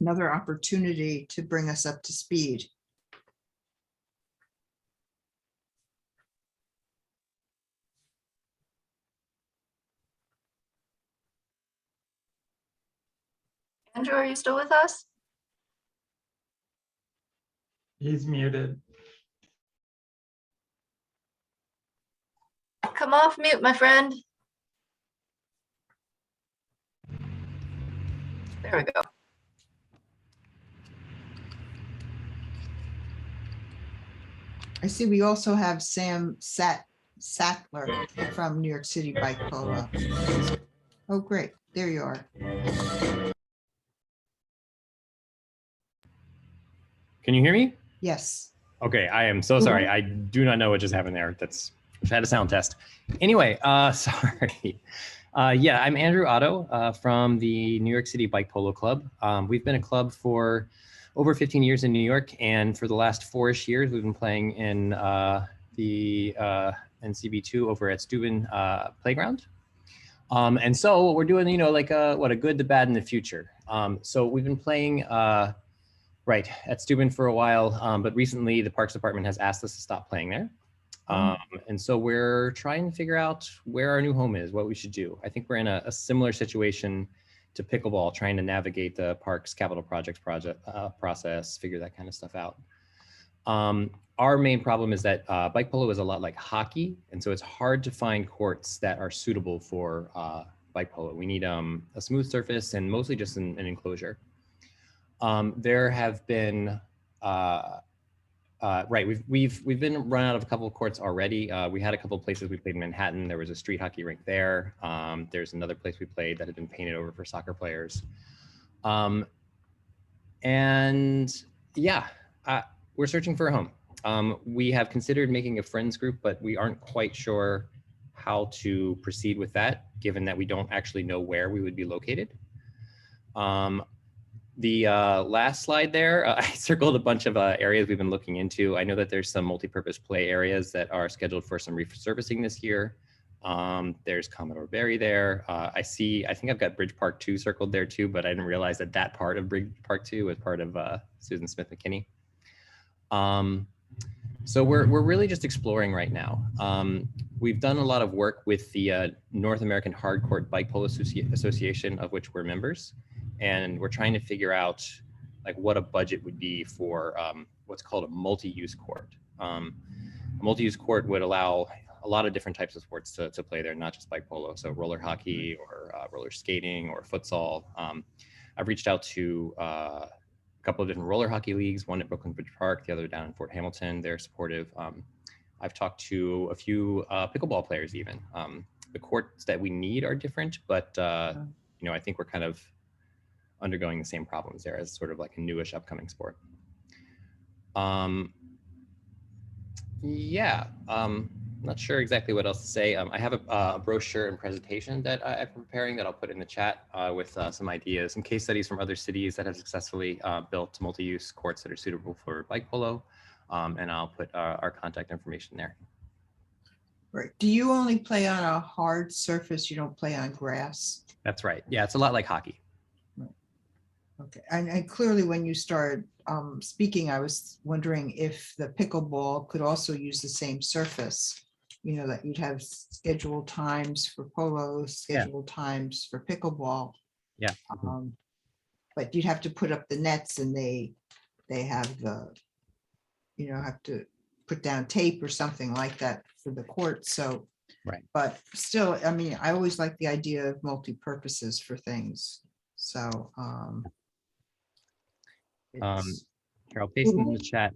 another opportunity to bring us up to speed. Andrew, are you still with us? He's muted. Come off mute, my friend. There we go. I see we also have Sam Sattler from New York City Bike Polo. Oh, great. There you are. Can you hear me? Yes. Okay, I am so sorry. I do not know what just happened there. I've had a sound test. Anyway, sorry. Yeah, I'm Andrew Otto from the New York City Bike Polo Club. We've been a club for over 15 years in New York, and for the last 4-ish years, we've been playing in the NCB2 over at Steuben Playground. And so what we're doing, like a good, the bad, and the future. So we've been playing right at Steuben for a while, but recently the Parks Department has asked us to stop playing there. And so we're trying to figure out where our new home is, what we should do. I think we're in a similar situation to pickleball, trying to navigate the parks capital projects process, figure that kind of stuff out. Our main problem is that bike polo is a lot like hockey, and so it's hard to find courts that are suitable for bike polo. We need a smooth surface and mostly just an enclosure. There have been we've been run out of a couple of courts already. We had a couple of places we played in Manhattan. There was a street hockey rink there. There's another place we played that had been painted over for soccer players. And yeah, we're searching for a home. We have considered making a friends group, but we aren't quite sure how to proceed with that, given that we don't actually know where we would be located. The last slide there, I circled a bunch of areas we've been looking into. I know that there's some multi-purpose play areas that are scheduled for some resurfacing this year. There's Commodore Barry there. I think I've got Bridge Park 2 circled there too, but I didn't realize that part of Bridge Park 2 was part of Susan Smith McKinney. So we're really just exploring right now. We've done a lot of work with the North American Hardcourt Bike Polo Association, of which we're members. And we're trying to figure out like what a budget would be for what's called a multi-use court. A multi-use court would allow a lot of different types of sports to play there, not just bike polo. So roller hockey or roller skating or futsal. I've reached out to a couple of different roller hockey leagues, one at Brooklyn Bridge Park, the other down in Fort Hamilton. They're supportive. I've talked to a few pickleball players even. The courts that we need are different, but I think we're kind of undergoing the same problems there as sort of like a newish upcoming sport. Not sure exactly what else to say. I have a brochure and presentation that I'm preparing that I'll put in the chat with some ideas, some case studies from other cities that have successfully built multi-use courts that are suitable for bike polo. And I'll put our contact information there. Right. Do you only play on a hard surface? You don't play on grass? That's right. Yeah, it's a lot like hockey. Okay, and clearly when you started speaking, I was wondering if the pickleball could also use the same surface. you know, that you'd have scheduled times for polo, scheduled times for pickleball. Yeah. But you'd have to put up the nets and they have the, you know, have to put down tape or something like that for the court. So, Right. but still, I mean, I always like the idea of multi-purposes for things. So, Here, I'll paste in the chat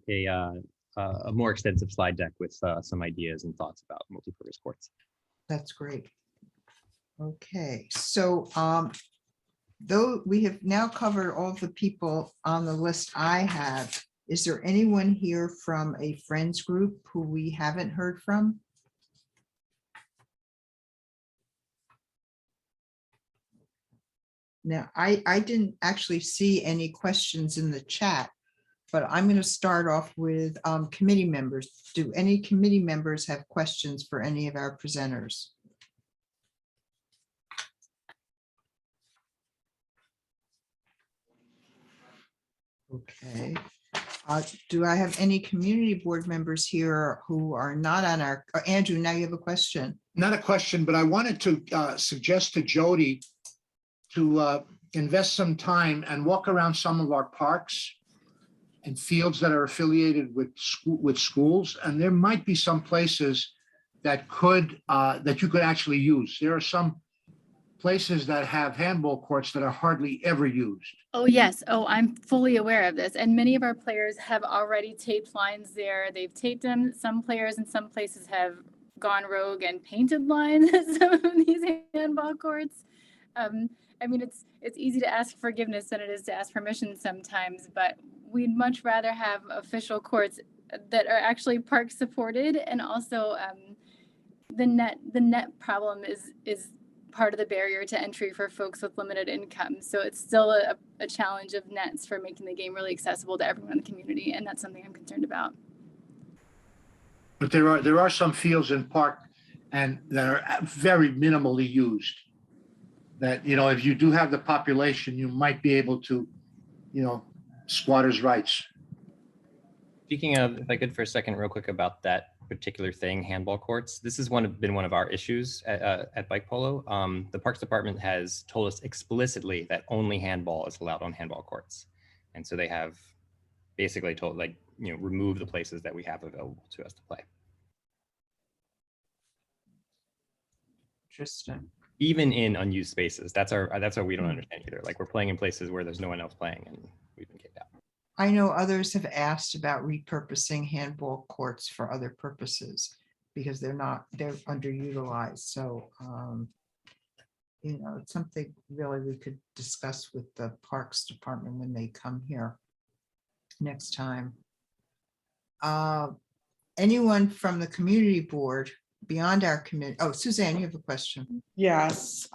a more extensive slide deck with some ideas and thoughts about multipurpose courts. that's great. Okay, so though we have now covered all the people on the list I have, is there anyone here from a friends group who we haven't heard from? Now, I didn't actually see any questions in the chat, but I'm going to start off with committee members. Do any committee members have questions for any of our presenters? Okay. Do I have any community board members here who are not on our, Andrew, now you have a question. Not a question, but I wanted to suggest to Jody to invest some time and walk around some of our parks and fields that are affiliated with schools, and there might be some places that you could actually use. There are some places that have handball courts that are hardly ever used. Oh, yes. Oh, I'm fully aware of this. And many of our players have already taped lines there. They've taped them. Some players in some places have gone rogue and painted lines at some of these handball courts. I mean, it's easy to ask forgiveness than it is to ask permission sometimes, but we'd much rather have official courts that are actually park supported. And also the net problem is part of the barrier to entry for folks with limited income. So it's still a challenge of nets for making the game really accessible to everyone in the community. And that's something I'm concerned about. But there are some fields in park and that are very minimally used. That, you know, if you do have the population, you might be able to, you know, squatters' rights. Speaking of, if I could for a second, real quick about that particular thing, handball courts. This has been one of our issues at Bike Polo. The Parks Department has told us explicitly that only handball is allowed on handball courts. And so they have basically told, like, you know, remove the places that we have available to us to play. Interesting. Even in unused spaces. That's what we don't understand either. Like, we're playing in places where there's no one else playing and we've been kicked out. I know others have asked about repurposing handball courts for other purposes because they're underutilized. So, you know, it's something really we could discuss with the Parks Department when they come here next time. Anyone from the community board beyond our committee? Oh, Suzanne, you have a question. Yes.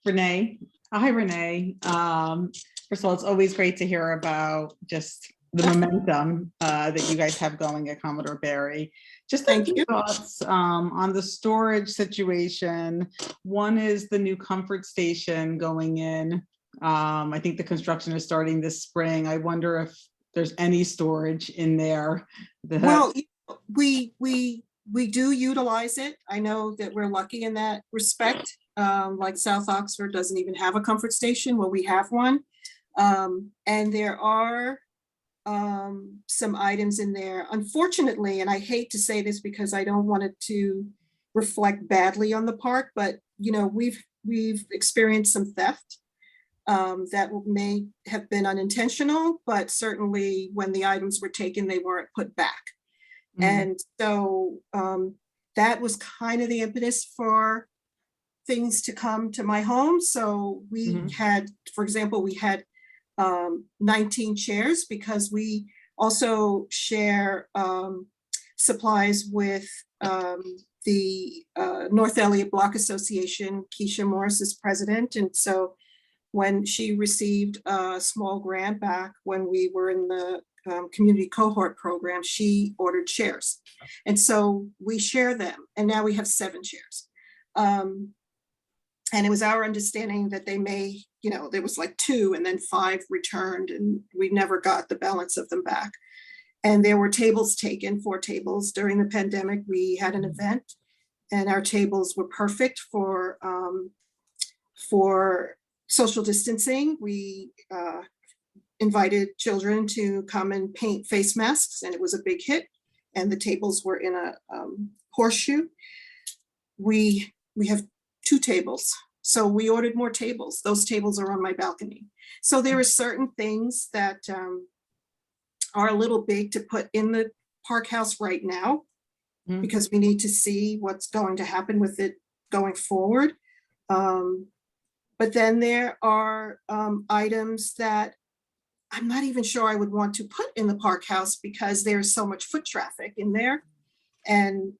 Renee. Hi, Renee. First of all, it's always great to hear about just the momentum that you guys have going at Commodore Barry. Just thank you. Thoughts on the storage situation. One is the new comfort station going in. I think the construction is starting this spring. I wonder if there's any storage in there. Well, we do utilize it. I know that we're lucky in that respect. Like South Oxford doesn't even have a comfort station. Well, we have one. And there are some items in there, unfortunately, and I hate to say this because I don't want it to reflect badly on the park, but you know, we've experienced some theft that may have been unintentional, but certainly when the items were taken, they weren't put back. And so that was kind of the impetus for things to come to my home. So we had, for example, we had 19 chairs because we also share supplies with the North Elliott Block Association. Keisha Morris is president. And so when she received a small grant back when we were in the community cohort program, she ordered chairs. And so we share them. And now we have 7 chairs. And it was our understanding that they may, you know, there was like 2 and then 5 returned and we never got the balance of them back. And there were tables taken, 4 tables during the pandemic. We had an event and our tables were perfect for social distancing. We invited children to come and paint face masks, and it was a big hit. And the tables were in a horseshoe. We have 2 tables. So we ordered more tables. Those tables are on my balcony. So there are certain things that are a little big to put in the park house right now, because we need to see what's going to happen with it going forward. But then there are items that I'm not even sure I would want to put in the park house because there's so much foot traffic in there. And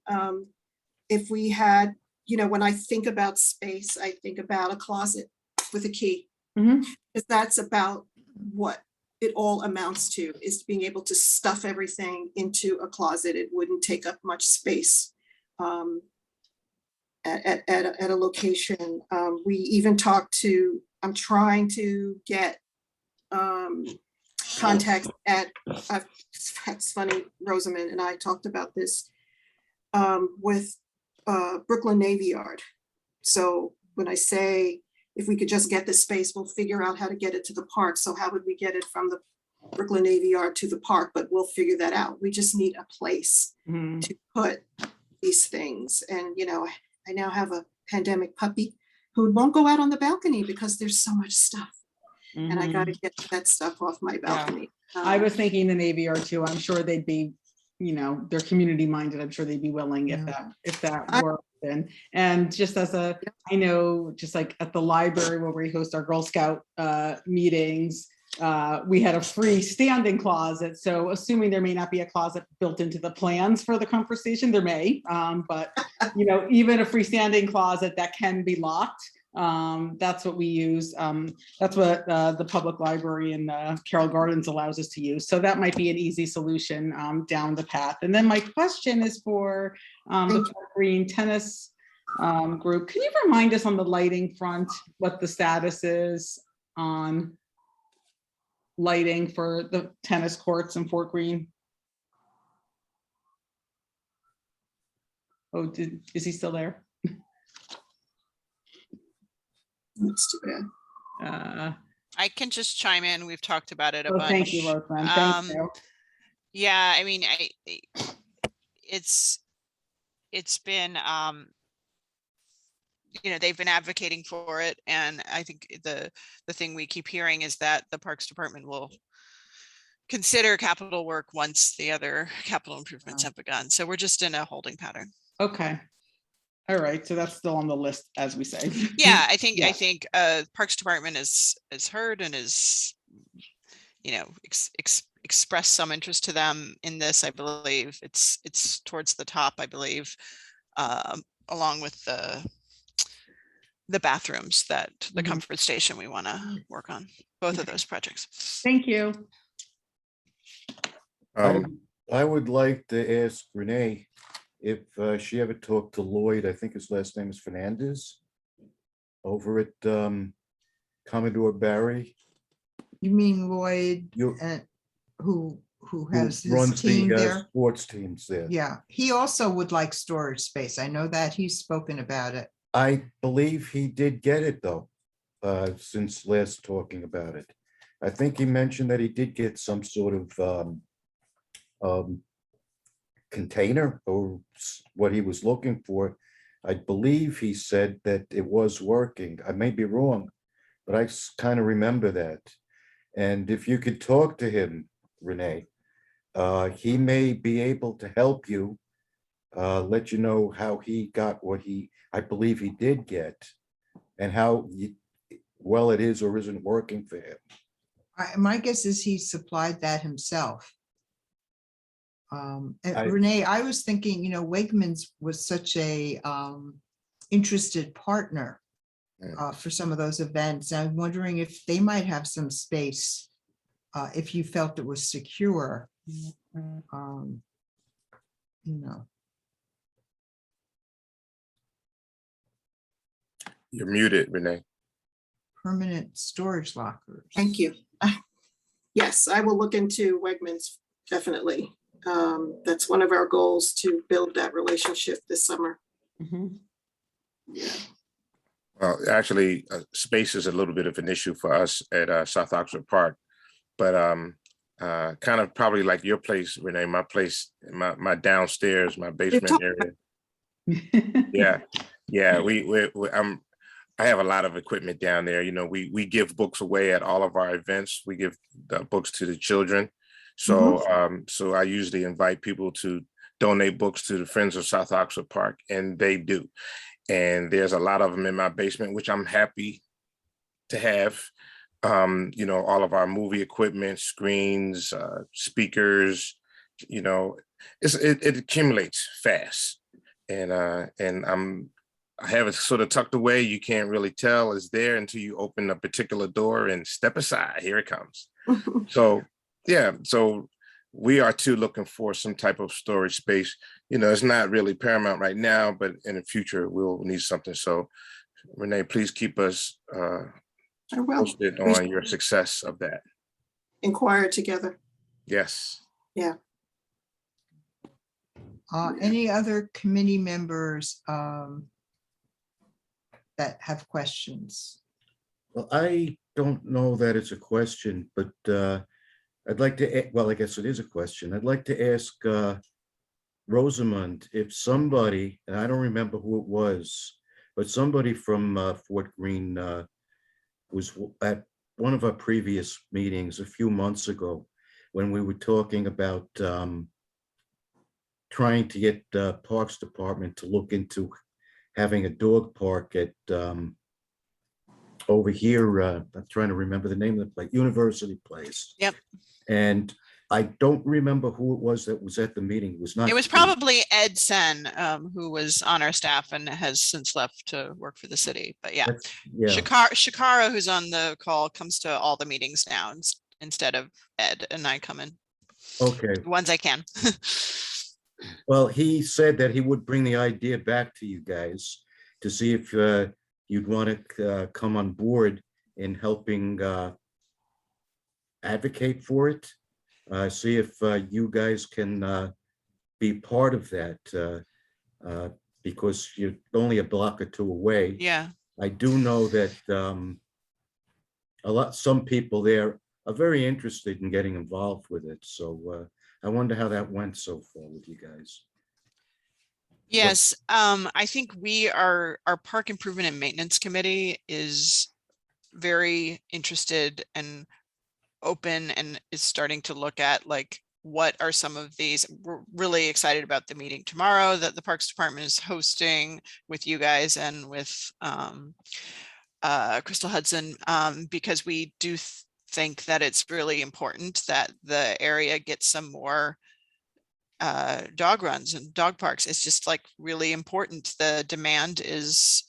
if we had, when I think about space, I think about a closet with a key. Because that's about what it all amounts to, is being able to stuff everything into a closet. It wouldn't take up much space at a location. We even talked to, I'm trying to get contacts at, that's funny, Rosamond and I talked about this with Brooklyn Navy Yard. So when I say, if we could just get the space, we'll figure out how to get it to the park. So how would we get it from the Brooklyn Navy Yard to the park? But we'll figure that out. We just need a place to put these things. And, I now have a pandemic puppy who won't go out on the balcony because there's so much stuff. And I got to get that stuff off my balcony. I was thinking the Navy Yard too. I'm sure they'd be, they're community minded. I'm sure they'd be willing if that worked. And just I know, just like at the library where we host our Girl Scout meetings, we had a free standing closet. So assuming there may not be a closet built into the plans for the conversation, there may, but even a freestanding closet that can be locked. That's what we use. That's what the public library in Carroll Gardens allows us to use. So that might be an easy solution down the path. And then my question is for the Park Green Tennis group. Can you remind us on the lighting front what the status is on lighting for the tennis courts in Fort Greene? Oh, is he still there? That's too bad. I can just chime in. We've talked about it a bunch. Thank you, Rosemary. Thank you. Yeah, I mean, it's been, they've been advocating for it. And I think the thing we keep hearing is that the Parks Department will consider capital work once the other capital improvements have begun. So we're just in a holding pattern. Okay. All right, so that's still on the list, as we say. Yeah, I think Parks Department is heard and is, expressed some interest to them in this. I believe it's towards the top, I believe, along with the bathrooms, that the comfort station we want to work on, both of those projects. Thank you. I would like to ask Renee if she ever talked to Lloyd, I think his last name is Fernandez, over at Commodore Barry. You mean Lloyd, who has his runs team the there? sports teams there. Yeah, he also would like storage space. I know that he's spoken about it. I believe he did get it though, since last talking about it. I think he mentioned that he did get some sort of container or what he was looking for. I believe he said that it was working. I may be wrong, but I kind of remember that. And if you could talk to him, Renee, he may be able to help you, let you know how he got what I believe he did get, and how well it is or isn't working for him. My guess is he supplied that himself. And Renee, I was thinking, Wegmans was such a interested partner for some of those events. I'm wondering if they might have some space if you felt it was secure. You're muted, Renee. Permanent storage lockers. Thank you. Yes, I will look into Wegmans definitely. That's one of our goals, to build that relationship this summer. Well, actually, space is a little bit of an issue for us at South Oxford Park, but kind of probably like your place, Renee. My place, my downstairs, my basement area. Yeah. I have a lot of equipment down there. You know, we give books away at all of our events. We give the books to the children. So so I usually invite people to donate books to the Friends of South Oxford Park, and they do. And there's a lot of them in my basement, which I'm happy to have. You know, all of our movie equipment, screens, speakers, you know, it accumulates fast. And I have it sort of tucked away. You can't really tell it's there until you open a particular door and step aside. Here it comes. So yeah, so we are too looking for some type of storage space. You know, it's not really paramount right now, but in the future we'll need something. So Renee, please keep us posted on your success of that. Inquire together. Yes. Yeah. Any other committee members that have questions? Well, I don't know that it's a question, but I'd like to, well, I guess it is a question. I'd like to ask Rosamund if somebody, and I don't remember who it was, but somebody from Fort Greene was at one of our previous meetings a few months ago when we were talking about trying to get the Parks Department to look into having a dog park at over here. I'm trying to remember the name of the place, University Place. Yep. And I don't remember who it was that was at the meeting. It was not. It was probably Ed Sen, who was on our staff and has since left to work for the city. But yeah, Shakara, who's on the call, comes to all the meetings now instead of Ed and I come in. Okay. The ones I can. Well, he said that he would bring the idea back to you guys to see if you'd want to come on board in helping advocate for it. See if you guys can be part of that because you're only a block or two away. Yeah. I do know that some people there are very interested in getting involved with it. So I wonder how that went so far with you guys. Yes, I think our Park Improvement and Maintenance Committee is very interested and open and is starting to look at like what are some of these. We're really excited about the meeting tomorrow that the Parks Department is hosting with you guys and with Crystal Hudson, because we do think that it's really important that the area gets some more dog runs and dog parks. It's just like really important. The demand is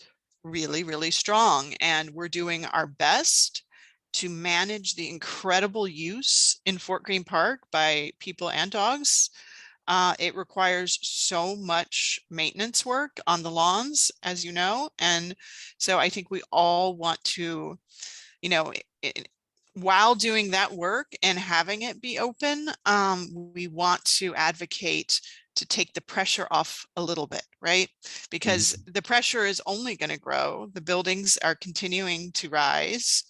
really, really strong, and we're doing our best to manage the incredible use in Fort Greene Park by people and dogs. It requires so much maintenance work on the lawns, as you know. And so I think we all want to, you know, while doing that work and having it be open, we want to advocate to take the pressure off a little bit, right? Because the pressure is only going to grow. The buildings are continuing to rise.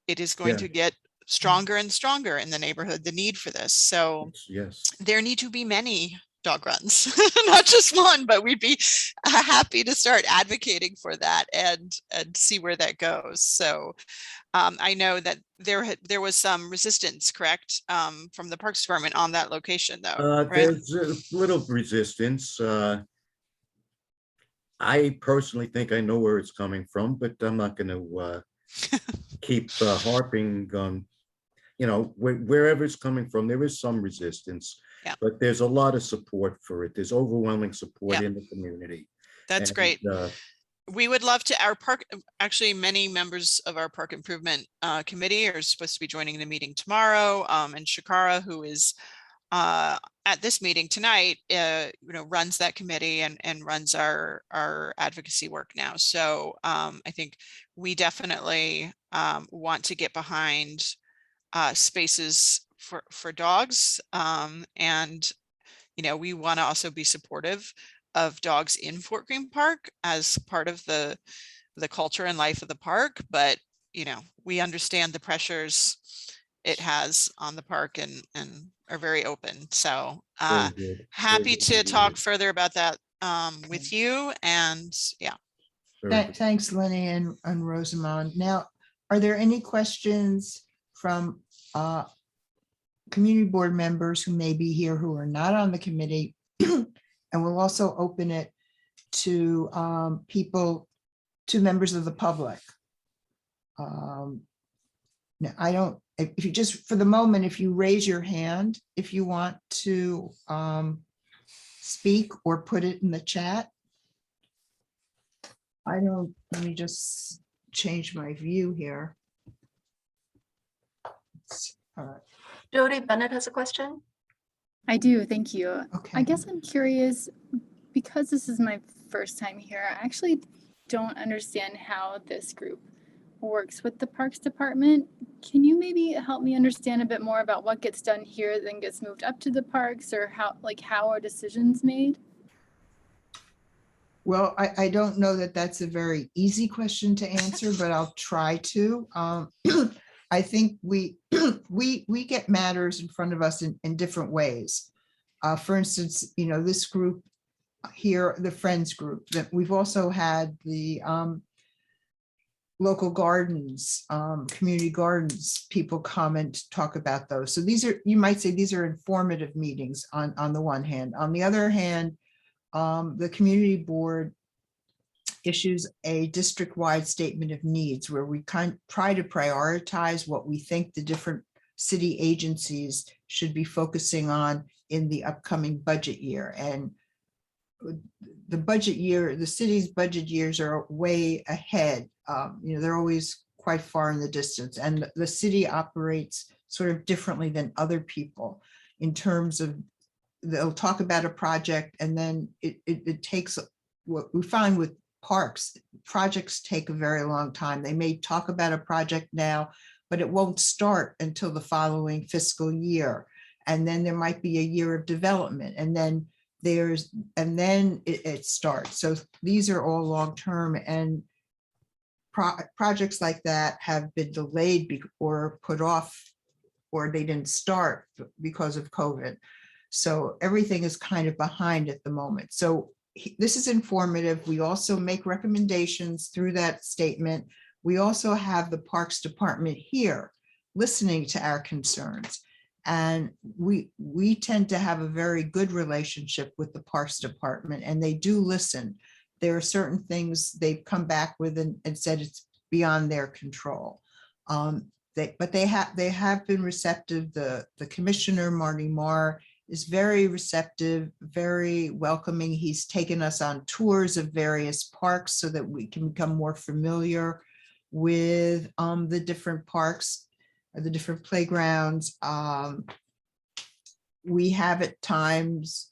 It is going to get stronger and stronger in the neighborhood, the need for this. So there need to be many dog runs, not just one, but we'd be happy to start advocating for that and see where that goes. So I know that there was some resistance, correct, from the Parks Department on that location, though, right? There's a little resistance. I personally think I know where it's coming from, but I'm not going to keep harping on, you know, wherever it's coming from. There is some resistance, but there's a lot of support for it. There's overwhelming support in the community. That's great. We would love to, our park, actually many members of our Park Improvement Committee are supposed to be joining the meeting tomorrow. And Shakara, who is at this meeting tonight, you know, runs that committee and runs our advocacy work now. So I think we definitely want to get behind spaces for dogs. And, you know, we want to also be supportive of dogs in Fort Greene Park as part of the culture and life of the park. But, you know, we understand the pressures it has on the park and are very open. So Very good. happy Very to good. talk further about that with you. And yeah. Very good. Thanks, Lenny and Rosamond. Now, are there any questions from community board members who may be here who are not on the committee? And we'll also open it to to members of the public. Now, I don't, if you just, for the moment, if you raise your hand, if you want to speak or put it in the chat. Let me just change my view here. All right. Jody Bennett has a question. I do, thank you. Okay. I guess I'm curious, because this is my first time here, I actually don't understand how this group works with the Parks Department. Can you maybe help me understand a bit more about what gets done here then gets moved up to the parks, or how are decisions made? Well, I don't know that that's a very easy question to answer, but I'll try to. I think we get matters in front of us in different ways. For instance, you know, this group here, the Friends group, that we've also had the local gardens, community gardens, people come and talk about those. So these are, you might say, these are informative meetings on the one hand. On the other hand, the community board issues a district-wide statement of needs where we try to prioritize what we think the different city agencies should be focusing on in the upcoming budget year. And the budget year, the city's budget years are way ahead. You know, they're always quite far in the distance, and the city operates sort of differently than other people in terms of, they'll talk about a project and then it takes, what we find with parks, projects take a very long time. They may talk about a project now, but it won't start until the following fiscal year. And then there might be a year of development, and then it starts. So these are all long-term, and projects like that have been delayed or put off, or they didn't start because of COVID. So everything is kind of behind at the moment. So this is informative. We also make recommendations through that statement. We also have the Parks Department here listening to our concerns. And we tend to have a very good relationship with the Parks Department, and they do listen. There are certain things they've come back with and said it's beyond their control. But they have been receptive. The commissioner, Marty Marr, is very receptive, very welcoming. He's taken us on tours of various parks so that we can become more familiar with the different parks, or the different playgrounds. We have at times,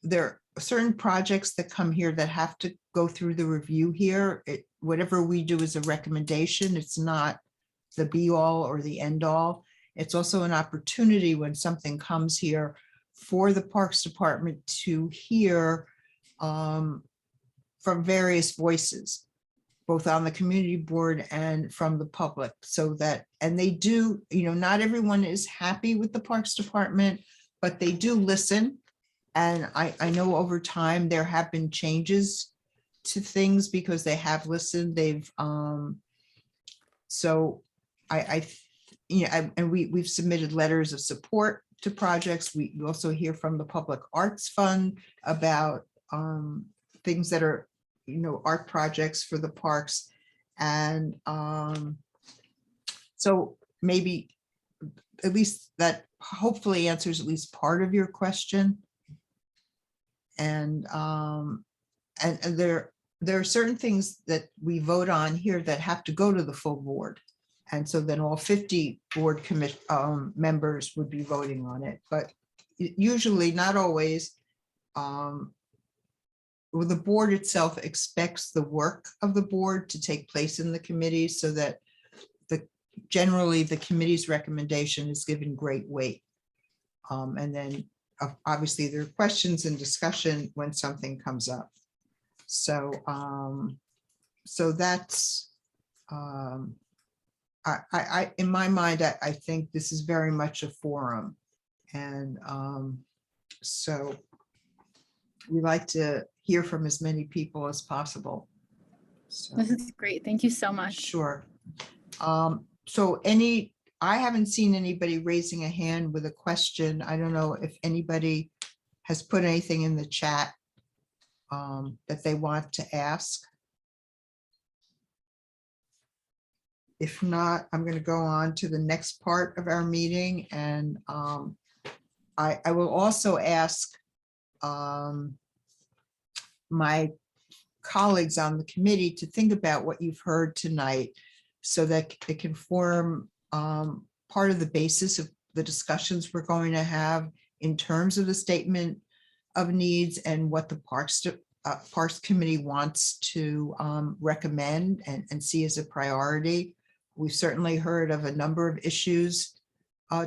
there are certain projects that come here that have to go through the review here. Whatever we do is a recommendation. It's not the be all or the end all. It's also an opportunity when something comes here for the Parks Department to hear from various voices, both on the community board and from the public, so that, and they do, you know, not everyone is happy with the Parks Department, but they do listen. And I know over time there have been changes to things because they have listened. They've, so we've submitted letters of support to projects. We also hear from the Public Arts Fund about things that are, you know, art projects for the parks. And so maybe at least that hopefully answers at least part of your question. And there are certain things that we vote on here that have to go to the full board. And so then all 50 board members would be voting on it, but usually, not always. The board itself expects the work of the board to take place in the committee so that generally the committee's recommendation is given great weight. And then obviously there are questions and discussion when something comes up. So, so that's, I in my mind, I think this is very much a forum. And so we like to hear from as many people as possible. So, This is great. Thank you so much. sure. So I haven't seen anybody raising a hand with a question. I don't know if anybody has put anything in the chat that they want to ask. If not, I'm going to go on to the next part of our meeting, and I will also ask my colleagues on the committee to think about what you've heard tonight so that it can form part of the basis of the discussions we're going to have in terms of the statement of needs and what the Parks Committee wants to recommend and see as a priority. We've certainly heard of a number of issues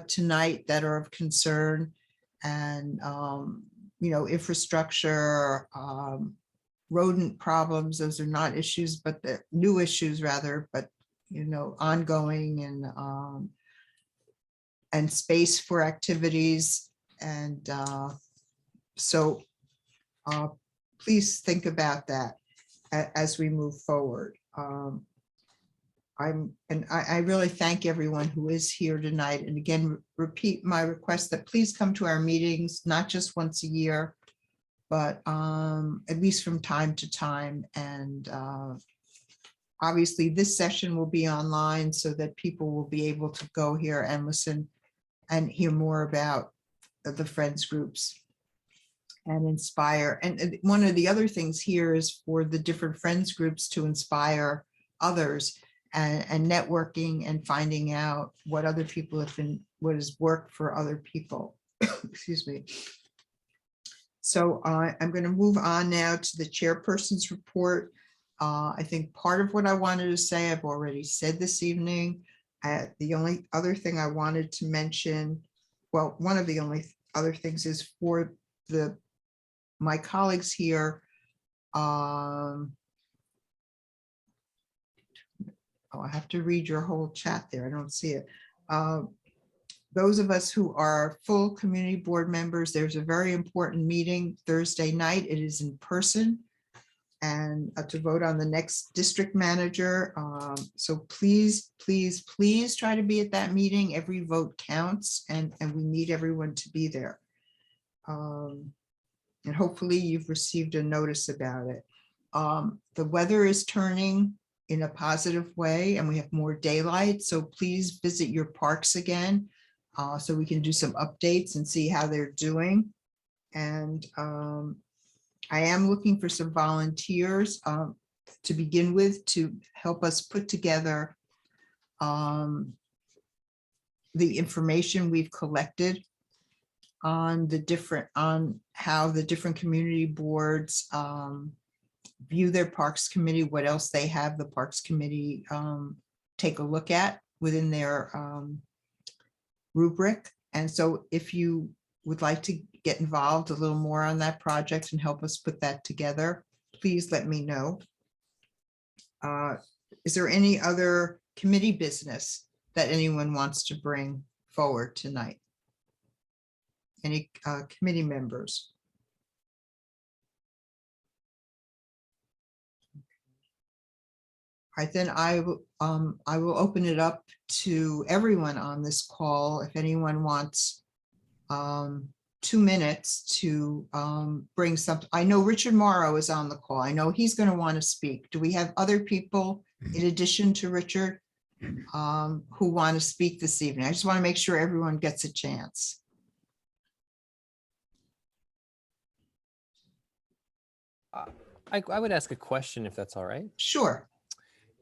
tonight that are of concern, and you know, infrastructure, rodent problems. Those are not issues, but the new issues rather, but you know, ongoing, and space for activities. And so please think about that as we move forward. I really thank everyone who is here tonight. And again, repeat my request that please come to our meetings, not just once a year, but at least from time to time. And obviously this session will be online so that people will be able to go here and listen and hear more about the Friends groups and inspire. And one of the other things here is for the different Friends groups to inspire others, and networking and finding out what other people have been, what has worked for other people. Excuse me. So I'm going to move on now to the chairperson's report. I think part of what I wanted to say, I've already said this evening. The only other thing I wanted to mention, well, one of the only other things is for my colleagues here. Oh, I have to read your whole chat there. I don't see it. Those of us who are full community board members, there's a very important meeting Thursday night. It is in person, and to vote on the next district manager. So please, please, please try to be at that meeting. Every vote counts, and we need everyone to be there. And hopefully you've received a notice about it. The weather is turning in a positive way, and we have more daylight. So please visit your parks again, so we can do some updates and see how they're doing. And I am looking for some volunteers to begin with to help us put together the information we've collected on how the different community boards view their Parks Committee, what else they have the Parks Committee take a look at within their rubric. And so if you would like to get involved a little more on that project and help us put that together, please let me know. Is there any other committee business that anyone wants to bring forward tonight? Any committee members? All right, then I will open it up to everyone on this call. If anyone wants 2 minutes to bring something. I know Richard Morrow is on the call. I know he's going to want to speak. Do we have other people in addition to Richard who want to speak this evening? I just want to make sure everyone gets a chance. I would ask a question if that's all right. Sure.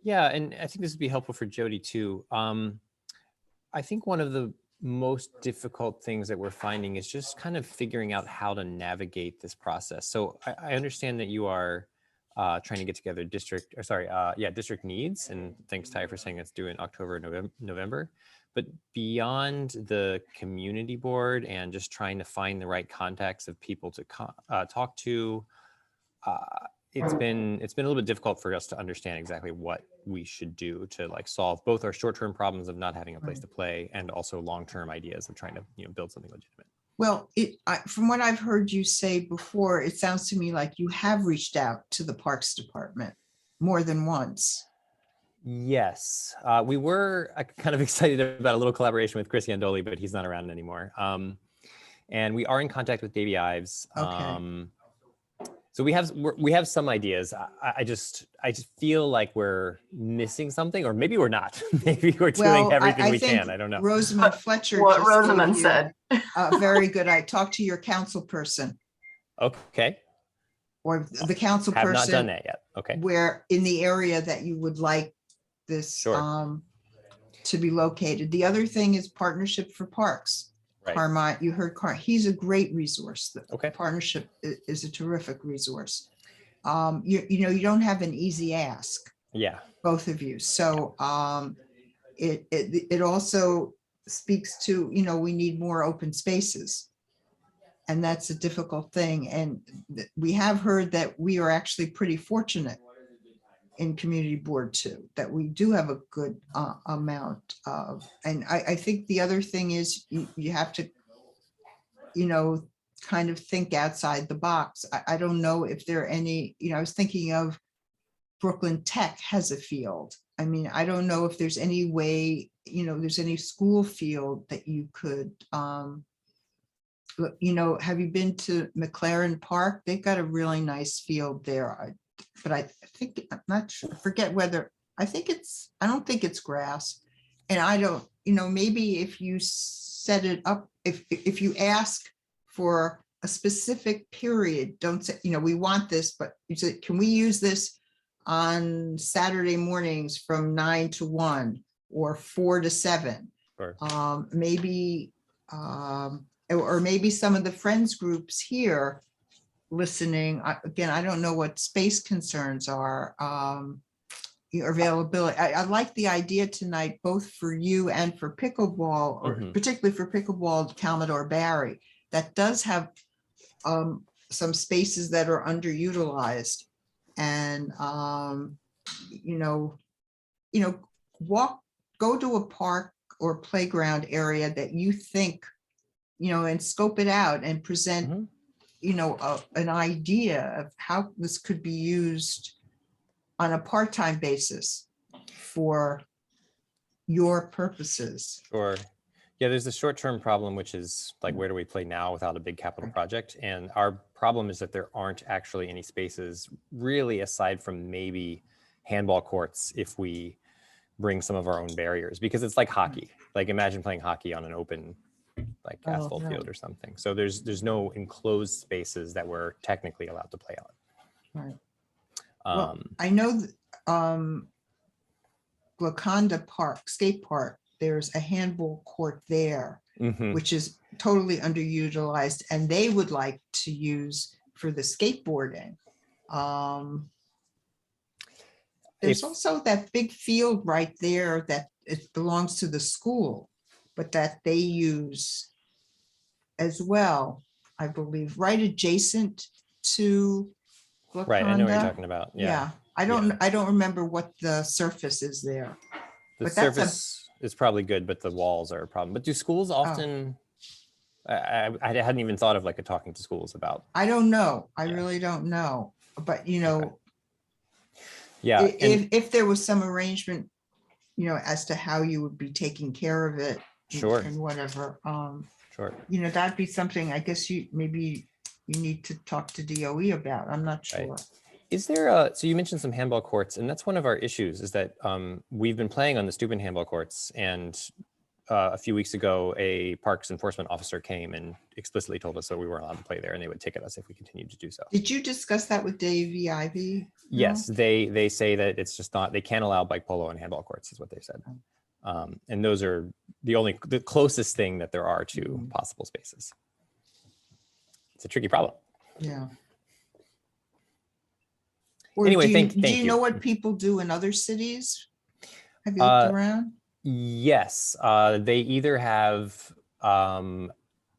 Yeah, and I think this would be helpful for Jody too. I think one of the most difficult things that we're finding is just kind of figuring out how to navigate this process. So I understand that you are trying to get together district needs. And thanks Ty for saying it's due in October, November. But beyond the community board and just trying to find the right contacts of people to talk to, it's been a little bit difficult for us to understand exactly what we should do to like solve both our short-term problems of not having a place to play and also long-term ideas of trying to build something legitimate. Well, from what I've heard you say before, it sounds to me like you have reached out to the Parks Department more than once. Yes, we were kind of excited about a little collaboration with Chris Yandoli, but he's not around anymore. And we are in contact with Davey Ives. Okay. So we have some ideas. I just feel like we're missing something, or maybe we're not. Maybe we're doing everything we can. I don't know. Rosamund Fletcher. What just Rosamund gave you said. Very good. I talked to your council person. Okay. Or the council Have person. not done that yet. Okay. Where in the area that you would like this to be located. The other thing is Partnership for Parks. Right. Carmine, you heard he's a great resource. The Okay. partnership is a terrific resource. You don't have an easy ask. Yeah. Both of you. So it also speaks to, we need more open spaces. And that's a difficult thing. And we have heard that we are actually pretty fortunate in Community Board 2, that we do have a good amount of, and I think the other thing is you have to, kind of think outside the box. I don't know if there are any, I was thinking of Brooklyn Tech has a field. I mean, I don't know if there's any way, there's any school field that you could, have you been to McLaren Park? They've got a really nice field there. But I think, I'm not sure, forget whether, I don't think it's grass. And I don't, maybe if you set it up, if you ask for a specific period, don't say, we want this, but you say, can we use this on Saturday mornings from 9 to 1 or 4 to 7? Sure. Maybe, or maybe some of the friends groups here listening, again, I don't know what space concerns are, your availability. I like the idea tonight, both for you and for pickleball, or particularly for pickleball, Commodore Barry, that does have some spaces that are underutilized. And, go to a park or playground area that you think, and scope it out and present an idea of how this could be used on a part-time basis for your purposes. Sure. Yeah, there's the short-term problem, which is like, where do we play now without a big capital project? And our problem is that there aren't actually any spaces really, aside from maybe handball courts, if we bring some of our own barriers, because it's like hockey. Like, imagine playing hockey on an open like asphalt field or something. So there's no enclosed spaces that we're technically allowed to play on. Right. Well, I know Gluconda Park, skate park, there's a handball court there, which is totally underutilized, and they would like to use for the skateboarding. There's also that big field right there that it belongs to the school, but that they use as well, I believe, right adjacent to Gluconda. Right, I know what you're talking about. Yeah, I don't remember what the surface is there. The surface is probably good, but the walls are a problem. But do schools often? I hadn't even thought of like talking to schools about. I don't know. I really don't know. But Yeah. if there was some arrangement, as to how you would be taking care of it. Sure. And whatever. Sure. That'd be something I guess you need to talk to DOE about. I'm not sure. Right. Is there so you mentioned some handball courts, and that's one of our issues, is that we've been playing on the Steuben handball courts, and a few weeks ago, a parks enforcement officer came and explicitly told us that we weren't allowed to play there, and they would ticket us if we continued to do so. Did you discuss that with Davey Ivy? Yes, they say that it's just not, they can't allow bike polo and handball courts, is what they said. And those are the closest thing that there are to possible spaces. It's a tricky problem. Yeah. Or Anyway, do thank you know you. what people do in other cities? Have you looked around? Yes, they either have gotten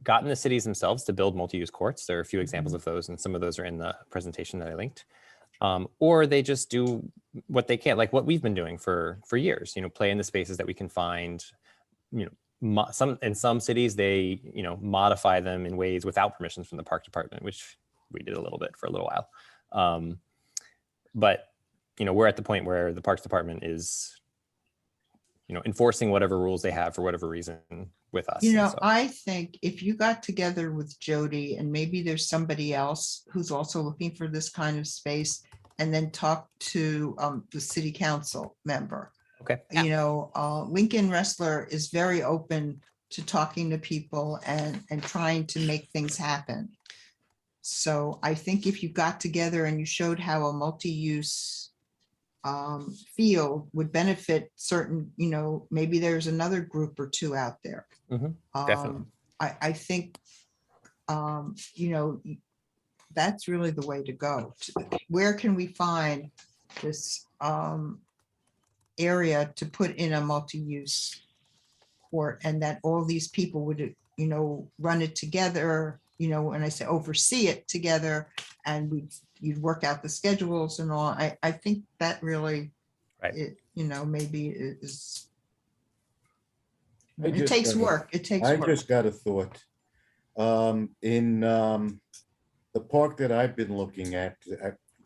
the cities themselves to build multi-use courts. There are a few examples of those, and some of those are in the presentation that I linked. Or they just do what they can, like what we've been doing for years. You know, play in the spaces that we can find. You know, in some cities they modify them in ways without permissions from the park department, which we did a little bit for a little while. But we're at the point where the parks department is enforcing whatever rules they have for whatever reason with us. I think if you got together with Jody and maybe there's somebody else who's also looking for this kind of space, and then talk to the city council member. Okay. Lincoln Wrestler is very open to talking to people and trying to make things happen. So I think if you got together and you showed how a multi-use field would benefit certain, maybe there's another group or two out there. Definitely. I think, that's really the way to go. Where can we find this area to put in a multi-use court, and that all these people would, run it together, when I say oversee it together, and you'd work out the schedules and all. I think that really, maybe is, it takes work. It takes work. I just got a thought. In the park that I've been looking at,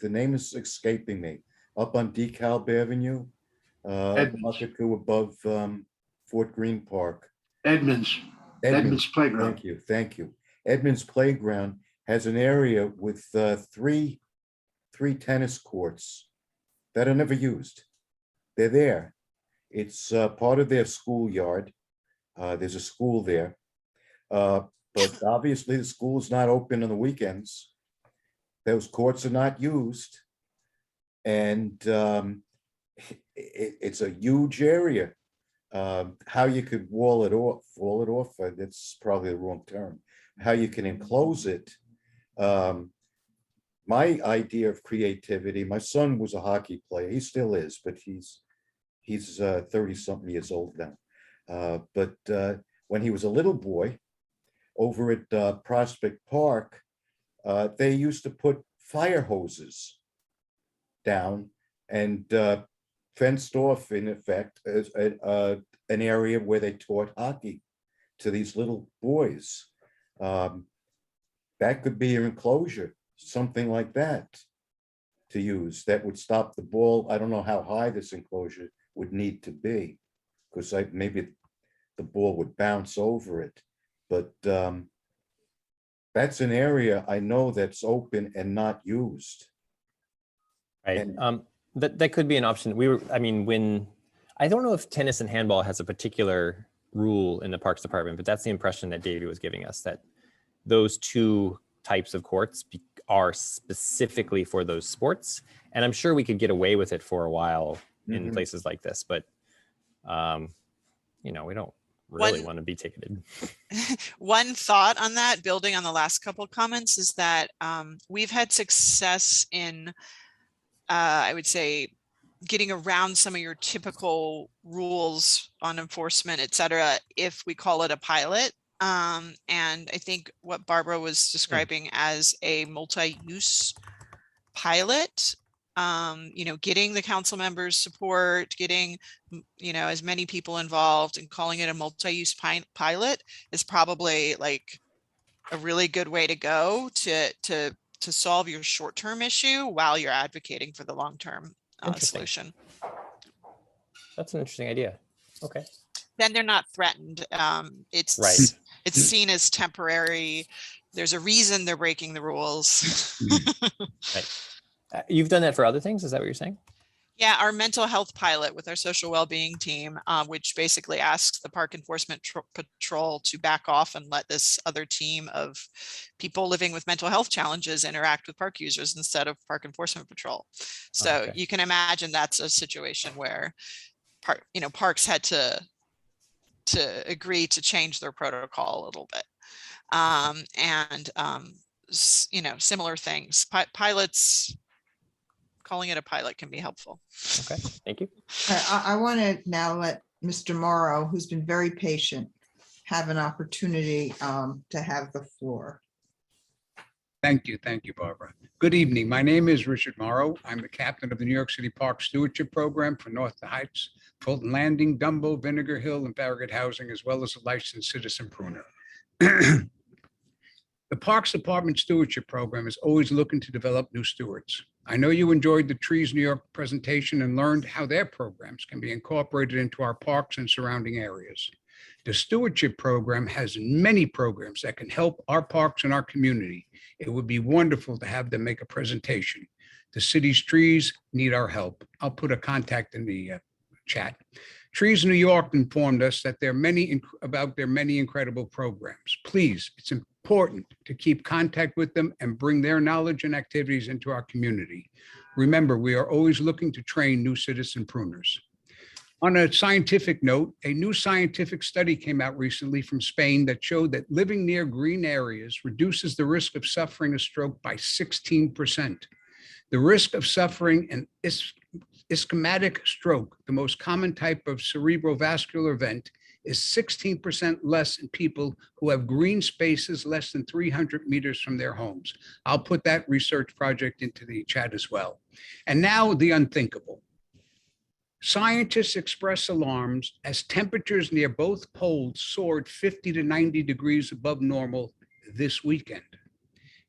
the name is escaping me, up on DeKalb Avenue, Muckatoo above Fort Greene Park. Edmonds Playground. Thank you. Edmonds Playground has an area with three tennis courts that are never used. They're there. It's part of their schoolyard. There's a school there. But obviously the school is not open on the weekends. Those courts are not used. And it's a huge area. How you could wall it off, that's probably the wrong term. How you can enclose it. My idea of creativity, my son was a hockey player. He still is, but he's 30-something years old now. But when he was a little boy, over at Prospect Park, they used to put fire hoses down and fenced off, in effect, as an area where they taught hockey to these little boys. That could be an enclosure, something like that, to use that would stop the ball. I don't know how high this enclosure would need to be, because maybe the ball would bounce over it. But that's an area I know that's open and not used. Right. And that could be an option. I don't know if tennis and handball has a particular rule in the Parks Department, but that's the impression that Davey was giving us, that those two types of courts are specifically for those sports. And I'm sure we could get away with it for a while in places like this, but we don't really want to be ticketed. One thought on that, building on the last couple of comments, is that we've had success in, I would say, getting around some of your typical rules on enforcement, et cetera, if we call it a pilot. And I think what Barbara was describing as a multi-use pilot, getting the council members' support, getting, as many people involved, and calling it a multi-use pilot is probably like a really good way to go to solve your short-term issue while you're advocating for the long-term solution. That's an interesting idea. Okay. Then they're not threatened. It's right. It's seen as temporary. There's a reason they're breaking the rules. Right. You've done that for other things? Is that what you're saying? Yeah, our mental health pilot with our social well-being team, which basically asks the Park Enforcement Patrol to back off and let this other team of people living with mental health challenges interact with park users instead of Park Enforcement Patrol. So you can imagine that's a situation where parks had to agree to change their protocol a little bit. Similar things. Pilots calling it a pilot can be helpful. Okay, thank you. I want to now let Mr. Morrow, who's been very patient, have an opportunity to have the floor. Thank you, Barbara. Good evening. My name is Richard Morrow. I'm the captain of the New York City Park Stewardship Program for North Heights, Fulton Landing, Dumbo, Vinegar Hill, and Farragut Housing, as well as a licensed citizen pruner. The Parks Department Stewardship Program is always looking to develop new stewards. I know you enjoyed the Trees New York presentation and learned how their programs can be incorporated into our parks and surrounding areas. The Stewardship Program has many programs that can help our parks and our community. It would be wonderful to have them make a presentation. The city's trees need our help. I'll put a contact in the chat. Trees New York informed us that about their many incredible programs. Please, it's important to keep contact with them and bring their knowledge and activities into our community. Remember, we are always looking to train new citizen pruners. On a scientific note, a new scientific study came out recently from Spain that showed that living near green areas reduces the risk of suffering a stroke by 16%. The risk of suffering an ischemic stroke, the most common type of cerebrovascular event, is 16% less in people who have green spaces less than 300 meters from their homes. I'll put that research project into the chat as well. And now the unthinkable. Scientists express alarms as temperatures near both poles soared 50 to 90 degrees above normal this weekend.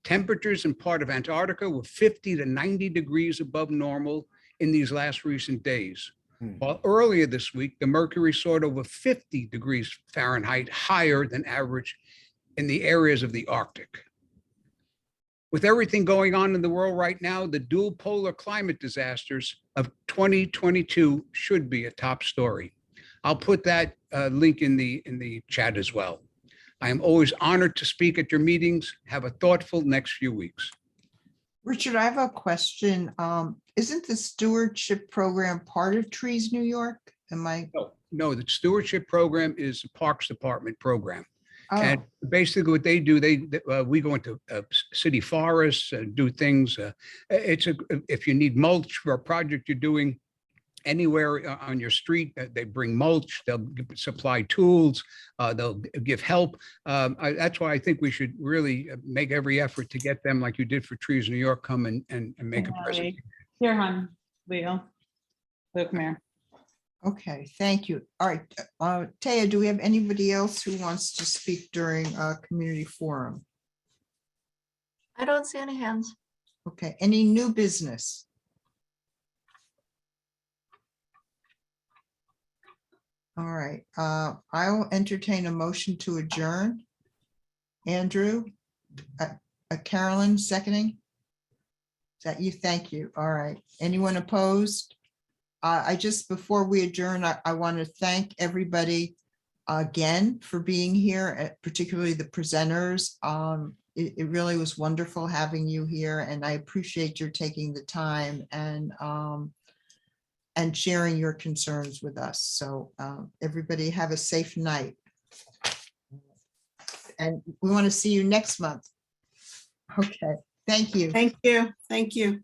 Temperatures in part of Antarctica were 50 to 90 degrees above normal in these last recent days. While earlier this week, the mercury soared over 50 degrees Fahrenheit higher than average in the areas of the Arctic. With everything going on in the world right now, the dual polar climate disasters of 2022 should be a top story. I'll put that link in the chat as well. I am always honored to speak at your meetings. Have a thoughtful next few weeks. Richard, I have a question. Isn't the stewardship program part of Trees New York? Am I? No, the stewardship program is a Parks Department program. Oh. And basically what they do, we go into city forests and do things. If you need mulch for a project you're doing anywhere on your street, they bring mulch, they'll supply tools, they'll give help. That's why I think we should really make every effort to get them, like you did for Trees New York, come and make a presentation. Here, hon, Leo. Look, come here. Okay, thank you. All right, Taya, do we have anybody else who wants to speak during a community forum? I don't see any hands. Okay, any new business? All right, I'll entertain a motion to adjourn. Andrew, Carolyn seconding? Is that you? Thank you. All right, anyone opposed? Before we adjourn, I want to thank everybody again for being here, particularly the presenters. It really was wonderful having you here, and I appreciate your taking the time and sharing your concerns with us. So everybody have a safe night. And we want to see you next month. Okay, thank you. Thank you. Thank you.